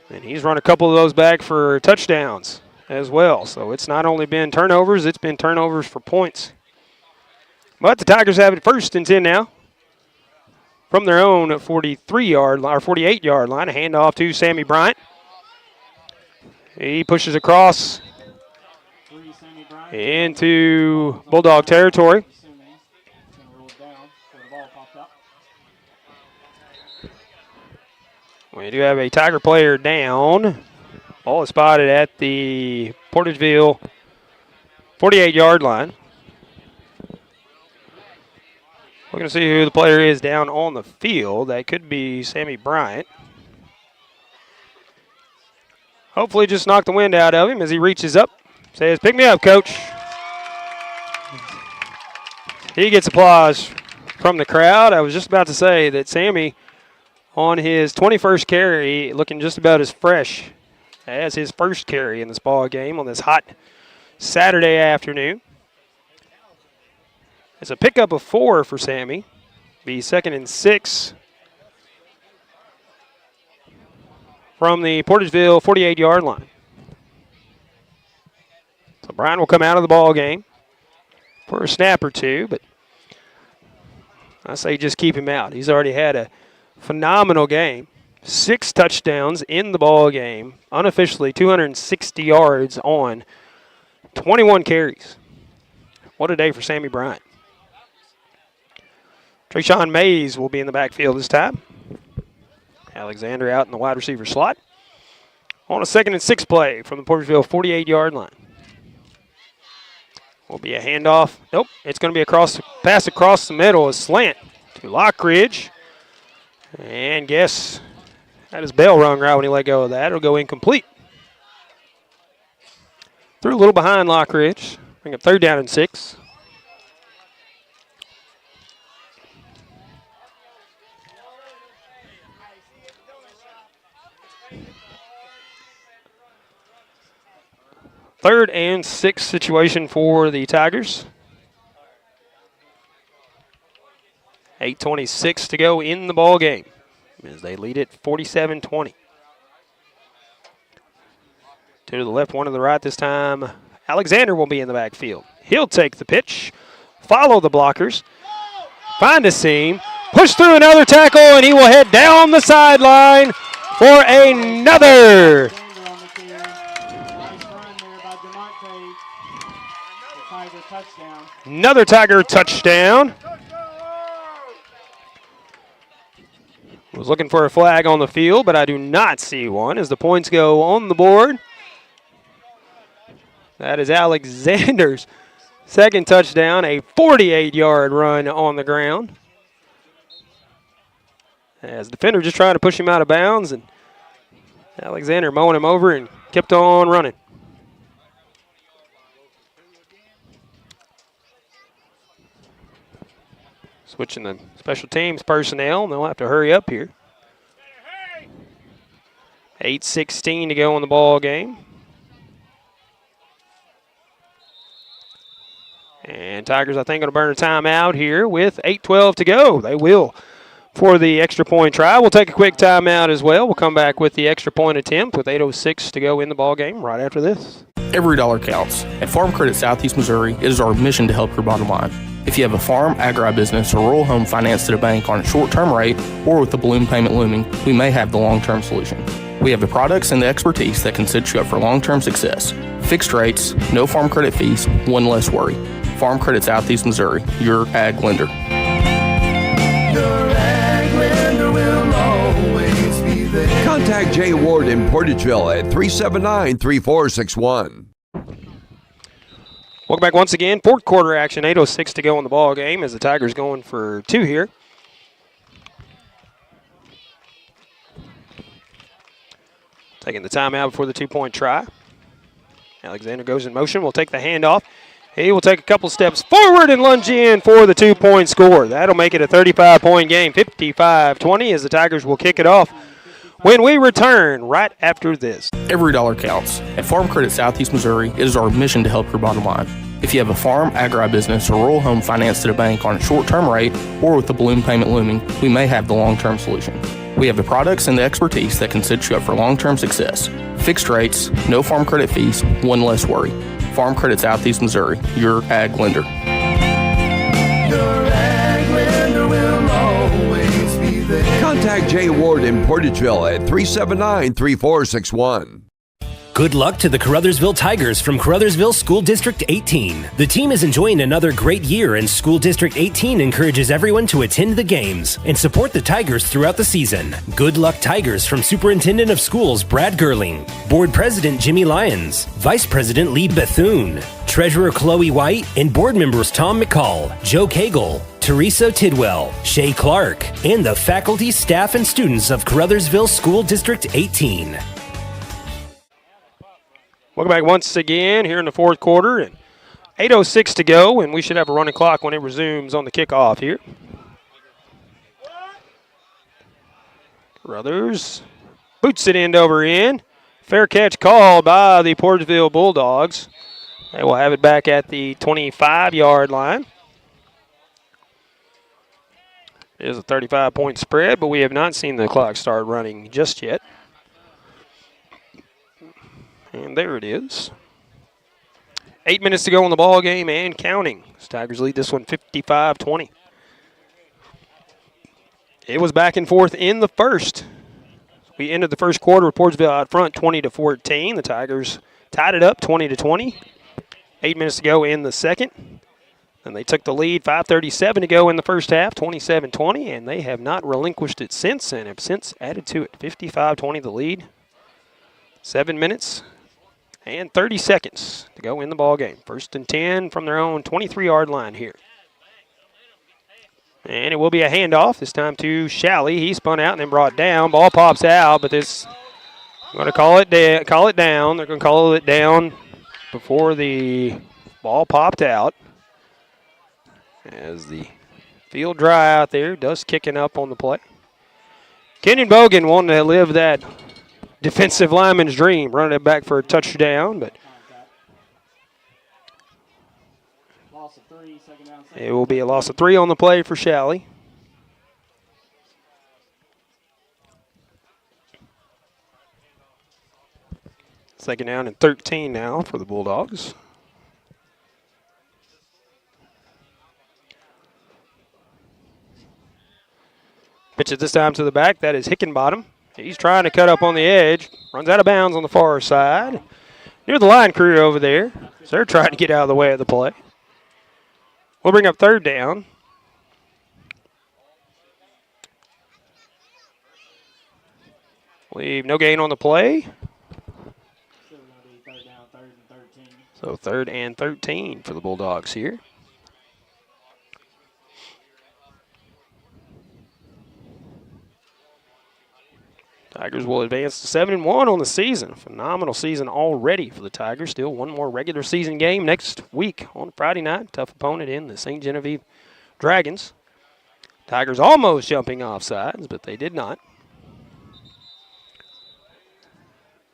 And he's run a couple of those back for touchdowns as well. So it's not only been turnovers, it's been turnovers for points. But the Tigers have it 1st and 10 now. From their own 43-yard line, or 48-yard line, a handoff to Sammy Bryant. He pushes across into Bulldog territory. We do have a Tiger player down. Ball is spotted at the Portageville 48-yard line. We're going to see who the player is down on the field. That could be Sammy Bryant. Hopefully just knock the wind out of him as he reaches up. Says, "Pick me up, coach." He gets applause from the crowd. I was just about to say that Sammy, on his 21st carry, looking just about as fresh as his first carry in this ball game on this hot Saturday afternoon. It's a pickup of 4 for Sammy. Be 2nd and 6 from the Portageville 48-yard line. So Brian will come out of the ball game for a snap or two, but I say just keep him out. He's already had a phenomenal game. 6 touchdowns in the ball game, unofficially 260 yards on 21 carries. What a day for Sammy Bryant. Trayshawn Mays will be in the backfield this time. Alexander out in the wide receiver slot. On a 2nd and 6 play from the Portageville 48-yard line. Will be a handoff. Nope, it's going to be a pass across the middle, a slant to Lockridge. And guess that his bell rung right when he let go of that. It'll go incomplete. Threw a little behind Lockridge. Bring up 3rd down and 6. Third and 6 situation for the Tigers. 8:26 to go in the ball game as they lead it 47-20. Two to the left, one to the right this time. Alexander will be in the backfield. He'll take the pitch, follow the blockers, find a seam, push through another tackle, and he will head down the sideline for another. Another Tiger touchdown. Was looking for a flag on the field, but I do not see one as the points go on the board. That is Alexander's second touchdown, a 48-yard run on the ground. As the defender just trying to push him out of bounds, and Alexander mowing him over and kept on running. Switching the special teams personnel, and they'll have to hurry up here. 8:16 to go in the ball game. And Tigers, I think, going to burn a timeout here with 8:12 to go. They will for the extra point try. We'll take a quick timeout as well. We'll come back with the extra point attempt with 8:06 to go in the ball game right after this. Every dollar counts. At Farm Credit Southeast Missouri, it is our mission to help your bottom line. If you have a farm, agribusiness, or rural home financed at a bank on a short-term rate or with the balloon payment looming, we may have the long-term solution. We have the products and the expertise that can set you up for long-term success. Fixed rates, no farm credit fees, one less worry. Farm Credit Southeast Missouri, your ag lender. Your ag lender will always be there. Contact Jay Ward in Portageville at 379-3461. Welcome back once again. Fourth quarter action, 8:06 to go in the ball game as the Tigers going for two here. Taking the timeout before the two-point try. Alexander goes in motion. We'll take the handoff. He will take a couple steps forward and lunge in for the two-point score. That'll make it a 35-point game, 55-20, as the Tigers will kick it off when we return right after this. Every dollar counts. At Farm Credit Southeast Missouri, it is our mission to help your bottom line. If you have a farm, agribusiness, or rural home financed at a bank on a short-term rate or with the balloon payment looming, we may have the long-term solution. We have the products and the expertise that can set you up for long-term success. Fixed rates, no farm credit fees, one less worry. Farm Credit Southeast Missouri, your ag lender. Your ag lender will always be there. Contact Jay Ward in Portageville at 379-3461. Good luck to the Caruthersville Tigers from Caruthersville School District 18. The team is enjoying another great year, and School District 18 encourages everyone to attend the games and support the Tigers throughout the season. Good luck, Tigers, from Superintendent of Schools Brad Gerling, Board President Jimmy Lyons, Vice President Lee Bethune, Treasurer Chloe White, and board members Tom McCall, Joe Cagle, Teresa Tidwell, Shay Clark, and the faculty, staff, and students of Caruthersville School District 18. Welcome back once again here in the fourth quarter, and 8:06 to go, and we should have a running clock when it resumes on the kickoff here. Caruthers boots it end over end. Fair catch called by the Portageville Bulldogs. They will have it back at the 25-yard line. It is a 35-point spread, but we have not seen the clock start running just yet. And there it is. 8 minutes to go in the ball game and counting. Tigers lead this one 55-20. It was back and forth in the first. We ended the first quarter with Portageville out front 20-14. The Tigers tied it up 20-20. 8 minutes to go in the second. And they took the lead, 5:37 to go in the first half, 27-20, and they have not relinquished it since and have since added to it. 55-20 the lead. 7 minutes and 30 seconds to go in the ball game. 1st and 10 from their own 23-yard line here. And it will be a handoff, this time to Shalley. He spun out and then brought down. Ball pops out, but this, I'm going to call it down. They're going to call it down before the ball popped out. As the field dry out there, dust kicking up on the play. Kenyon Bogan wanted to live that defensive lineman's dream, running it back for a touchdown, but it will be a loss of 3 on the play for Shalley. Second down and 13 now for the Bulldogs. Pitch it this time to the back. That is Hickenbottom. He's trying to cut up on the edge. Runs out of bounds on the far side. Near the line crew over there. So they're trying to get out of the way of the play. We'll bring up third down. Leave no gain on the play. So third and 13 for the Bulldogs here. Tigers will advance to 7-1 on the season. A phenomenal season already for the Tigers. Still one more regular season game next week on Friday night. Tough opponent in the St. Genevieve Dragons. Tigers almost jumping off sides, but they did not.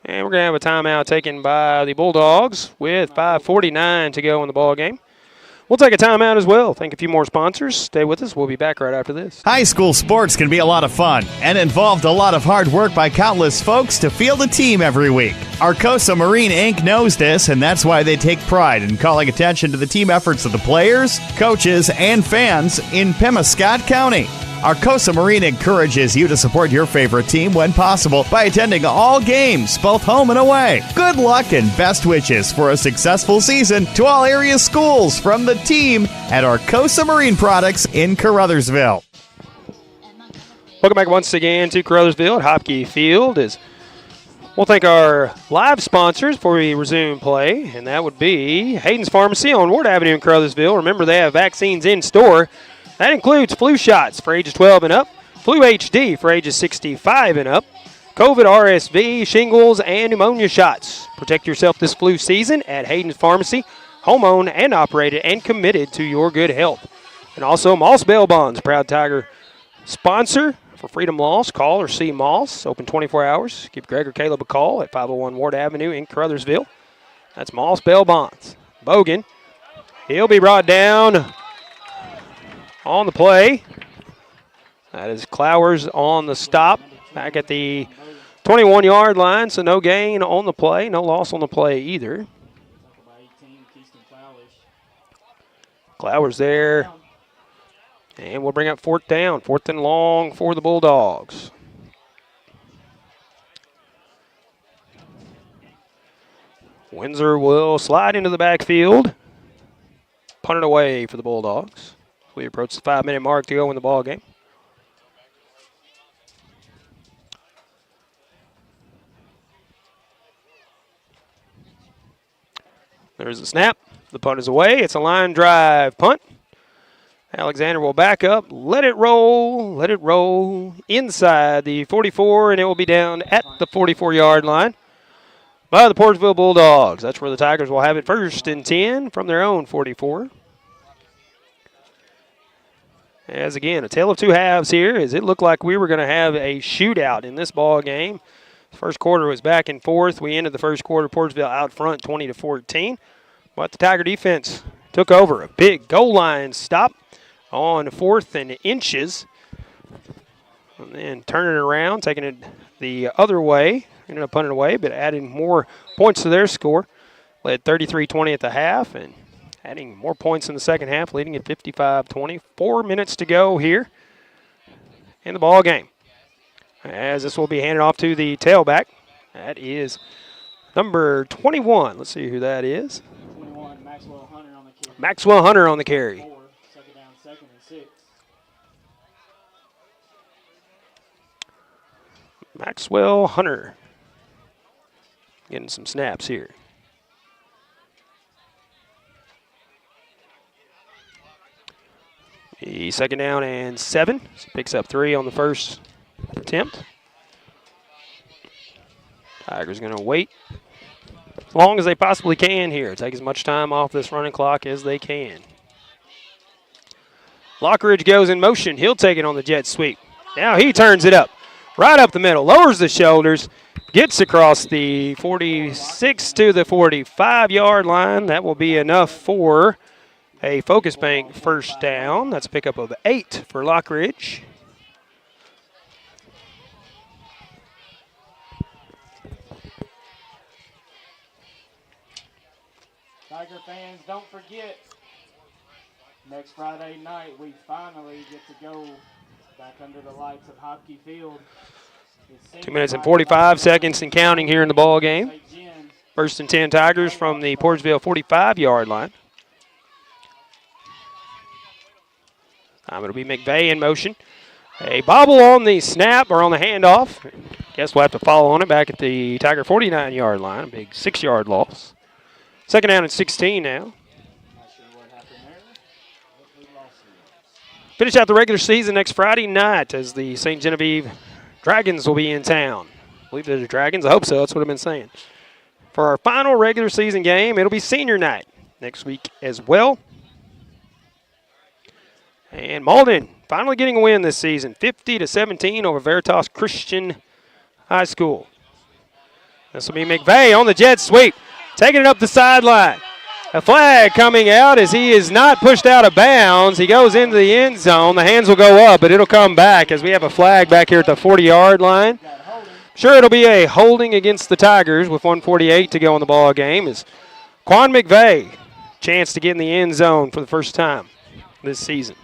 And we're going to have a timeout taken by the Bulldogs with 5:49 to go in the ball game. We'll take a timeout as well. Thank a few more sponsors. Stay with us. We'll be back right after this. High school sports can be a lot of fun and involved a lot of hard work by countless folks to field a team every week. Arcosa Marine Inc. knows this, and that's why they take pride in calling attention to the team efforts of the players, coaches, and fans in Pemiscot County. Arcosa Marine encourages you to support your favorite team when possible by attending all games, both home and away. Good luck and best wishes for a successful season to all area schools from the team at Arcosa Marine Products in Caruthersville. Welcome back once again to Caruthersville at Hopke Field. We'll thank our live sponsors before we resume play, and that would be Hayden's Pharmacy on Ward Avenue in Caruthersville. Remember, they have vaccines in store. That includes flu shots for ages 12 and up, flu HD for ages 65 and up, COVID, RSV, shingles, and pneumonia shots. Protect yourself this flu season at Hayden's Pharmacy, home-owned and operated and committed to your good health. And also Moss Bail Bonds, proud Tiger sponsor for Freedom Loss. Call or see Moss, open 24 hours. Give Greg or Caleb a call at 501 Ward Avenue in Caruthersville. That's Moss Bail Bonds. Bogan, he'll be brought down on the play. That is Clowers on the stop back at the 21-yard line, so no gain on the play, no loss on the play either. Clowers there. And we'll bring up fourth down, fourth and long for the Bulldogs. Windsor will slide into the backfield. Punt it away for the Bulldogs. We approach the 5-minute mark to go in the ball game. There's a snap. The punt is away. It's a line drive punt. Alexander will back up, let it roll inside the 44, and it will be down at the 44-yard line by the Portageville Bulldogs. That's where the Tigers will have it first and 10 from their own 44. As again, a tale of two halves here, as it looked like we were going to have a shootout in this ball game. First quarter was back and forth. We ended the first quarter, Portageville out front 20-14. But the Tiger defense took over. A big goal line stop on 4th and inches. And then turning it around, taking it the other way. Ended up punting away, but adding more points to their score. Led 33-20 at the half, and adding more points in the second half, leading at 55-20. 4 minutes to go here in the ball game. As this will be handed off to the tailback. That is number 21. Let's see who that is. 21, Maxwell Hunter on the carry. Maxwell Hunter on the carry. 4, second down, second and 6. Maxwell Hunter. Getting some snaps here. The second down and 7. So picks up 3 on the first attempt. Tigers going to wait as long as they possibly can here. Take as much time off this running clock as they can. Lockridge goes in motion. He'll take it on the jet sweep. Now he turns it up. Right up the middle. Lowers the shoulders. Gets across the 46 to the 45-yard line. That will be enough for a Focus Bank first down. That's a pickup of 8 for Lockridge. Tiger fans, don't forget, next Friday night we finally get to go back under the lights of Hopke Field. 2 minutes and 45 seconds and counting here in the ball game. First and 10 Tigers from the Portageville 45-yard line. It'll be McVeigh in motion. A bobble on the snap or on the handoff. Guess we'll have to follow on it back at the Tiger 49-yard line. A big 6-yard loss. Second down and 16 now. Finish out the regular season next Friday night as the St. Genevieve Dragons will be in town. I believe they're the Dragons. I hope so. That's what I've been saying. For our final regular season game, it'll be senior night next week as well. And Malden finally getting a win this season, 50-17 over Veritas Christian High School. This will be McVeigh on the jet sweep, taking it up the sideline. A flag coming out as he is not pushed out of bounds. He goes into the end zone. The hands will go up, but it'll come back as we have a flag back here at the 40-yard line. Sure, it'll be a holding against the Tigers with 1:48 to go in the ball game. Is Quan McVeigh, chance to get in the end zone for the first time this season.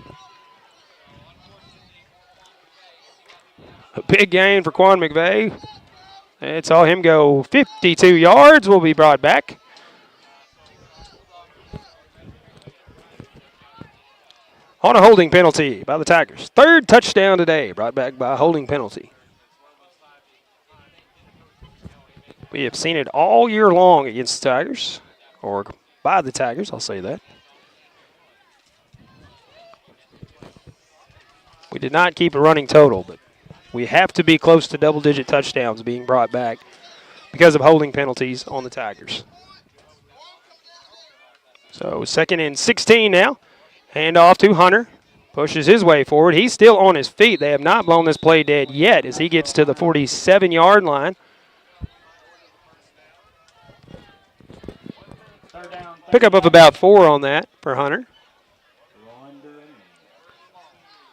A big gain for Quan McVeigh. It saw him go 52 yards. Will be brought back. On a holding penalty by the Tigers. Third touchdown today, brought back by a holding penalty. We have seen it all year long against the Tigers, or by the Tigers, I'll say that. We did not keep a running total, but we have to be close to double-digit touchdowns being brought back because of holding penalties on the Tigers. So second and 16 now. Hand off to Hunter. Pushes his way forward. He's still on his feet. They have not blown this play dead yet as he gets to the 47-yard line. Pickup of about 4 on that for Hunter.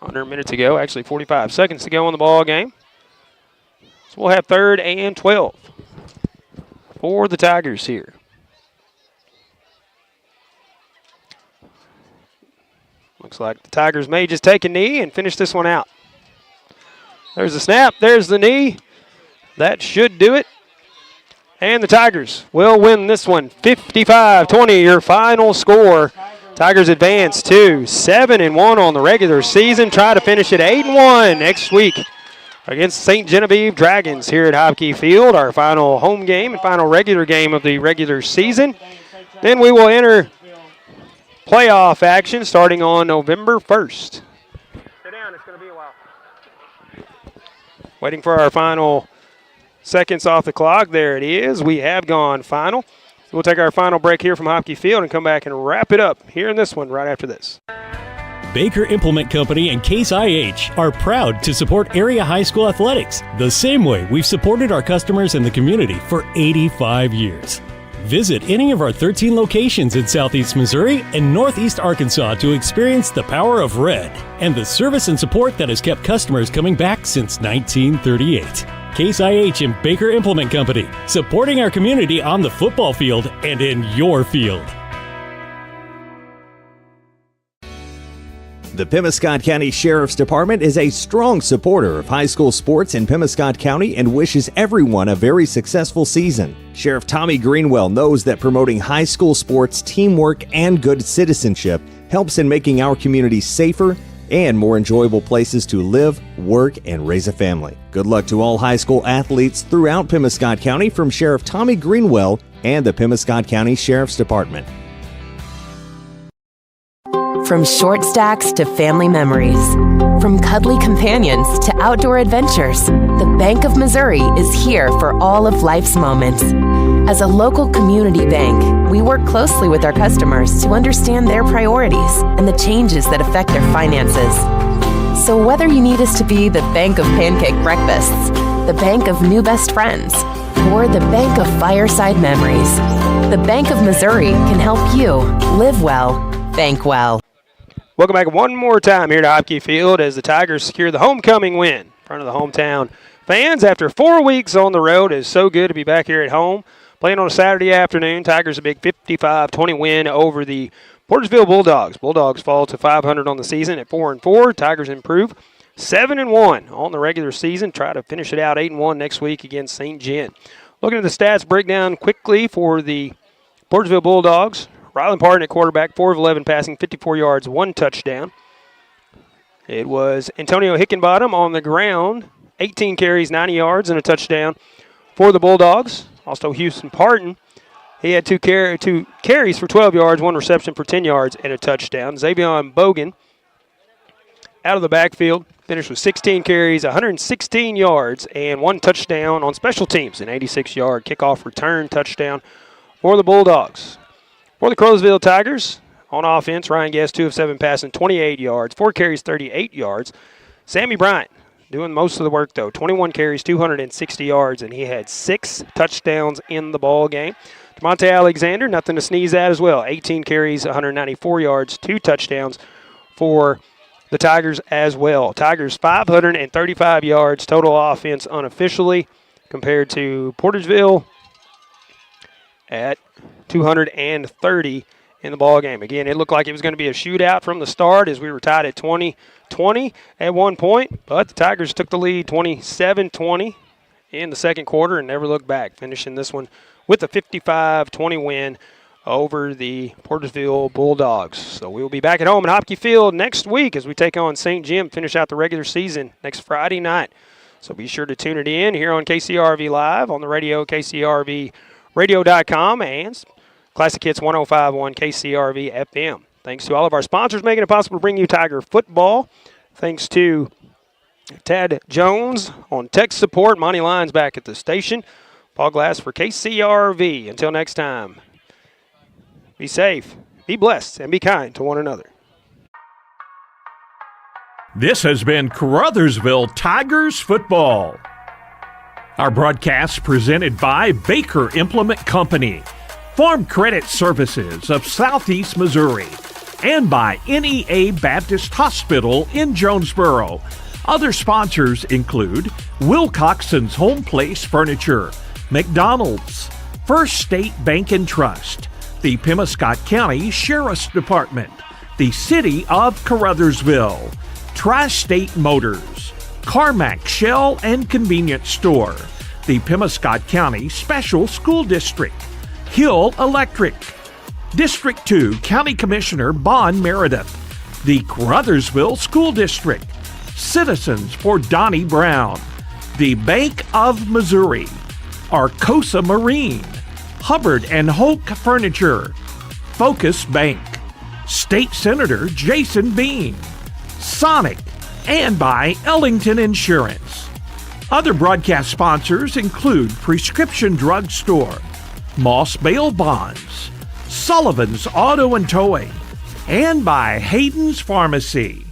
Under a minute to go, actually 45 seconds to go in the ball game. So we'll have 3rd and 12 for the Tigers here. Looks like the Tigers may just take a knee and finish this one out. There's the snap. There's the knee. That should do it. And the Tigers will win this one 55-20, your final score. Tigers advance to 7-1 on the regular season. Try to finish at 8-1 next week against St. Genevieve Dragons here at Hopke Field, our final home game and final regular game of the regular season. Then we will enter playoff action starting on November 1st. Sit down, it's going to be a while. Waiting for our final seconds off the clock. There it is. We have gone final. We'll take our final break here from Hopke Field and come back and wrap it up here in this one right after this. Baker Implement Company and Case IH are proud to support area high school athletics the same way we've supported our customers in the community for 85 years. Visit any of our 13 locations in Southeast Missouri and Northeast Arkansas to experience the power of red and the service and support that has kept customers coming back since 1938. Case IH and Baker Implement Company, supporting our community on the football field and in your field. The Pemiscot County Sheriff's Department is a strong supporter of high school sports in Pemiscot County and wishes everyone a very successful season. Sheriff Tommy Greenwell knows that promoting high school sports, teamwork, and good citizenship helps in making our community safer and more enjoyable places to live, work, and raise a family. Good luck to all high school athletes throughout Pemiscot County from Sheriff Tommy Greenwell and the Pemiscot County Sheriff's Department. From short stacks to family memories, from cuddly companions to outdoor adventures, the Bank of Missouri is here for all of life's moments. As a local community bank, we work closely with our customers to understand their priorities and the changes that affect their finances. So whether you need us to be the bank of pancake breakfasts, the bank of new best friends, or the bank of fireside memories, the Bank of Missouri can help you live well, bank well. Welcome back one more time here to Hopke Field as the Tigers secure the homecoming win in front of the hometown fans after 4 weeks on the road. It is so good to be back here at home Playing on a Saturday afternoon, Tigers a big 55-20 win over the Portageville Bulldogs. Bulldogs fall to 500 on the season at 4-4. Tigers improve 7-1 on the regular season. Try to finish it out 8-1 next week against St. Gen. Looking at the stats breakdown quickly for the Portageville Bulldogs. Rylan Parton at quarterback, 4 of 11 passing, 54 yards, 1 touchdown. It was Antonio Hickenbottom on the ground, 18 carries, 90 yards, and a touchdown for the Bulldogs. Also Houston Parton, he had two carries for 12 yards, 1 reception for 10 yards, and a touchdown. Xavion Bogan out of the backfield, finished with 16 carries, 116 yards, and 1 touchdown on special teams, an 86-yard kickoff return touchdown for the Bulldogs. For the Caruthersville Tigers, on offense, Ryan Guest, 2 of 7 passing, 28 yards, 4 carries, 38 yards. Sammy Bryant doing most of the work, though, 21 carries, 260 yards, and he had 6 touchdowns in the ball game. DeMonte Alexander, nothing to sneeze at as well, 18 carries, 194 yards, 2 touchdowns for the Tigers as well. Tigers 535 yards total offense unofficially compared to Portageville at 230 in the ball game. Again, it looked like it was going to be a shootout from the start as we were tied at 20-20 at one point, but the Tigers took the lead 27-20 in the second quarter and never looked back, finishing this one with a 55-20 win over the Portageville Bulldogs. So we will be back at home at Hopke Field next week as we take on St. Jim, finish out the regular season next Friday night. So be sure to tune it in here on KCRV Live, on the radio, KCRVradio.com, and Classic Hits 105.1 KCRV FM. Thanks to all of our sponsors making it possible to bring you Tiger football. Thanks to Tad Jones on tech support. Monty Lyons back at the station. Paul Glass for KCRV. Until next time, be safe, be blessed, and be kind to one another. This has been Caruthersville Tigers football. Our broadcast presented by Baker Implement Company, Farm Credit Services of Southeast Missouri, and by NEA Baptist Hospital in Jonesboro. Other sponsors include Wilcoxon's Home Place Furniture, McDonald's, First State Bank and Trust, the Pemiscot County Sheriff's Department, the City of Caruthersville, Tri-State Motors, Carmack Shell and Convenience Store, the Pemiscot County Special School District, Hill Electric, District 2 County Commissioner Bon Meredith, the Caruthersville School District, Citizens for Donnie Brown, the Bank of Missouri, Arcosa Marine, Hubbard and Hoke Furniture, Focus Bank, State Senator Jason Bean, Sonic, and by Ellington Insurance. Other broadcast sponsors include Prescription Drug Store, Moss Bail Bonds, Sullivan's Auto and Towing, and by Hayden's Pharmacy.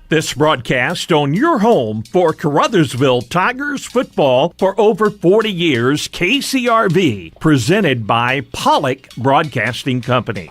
This broadcast on your home for Caruthersville Tigers football for over 40 years, KCRV, presented by Pollock Broadcasting Company.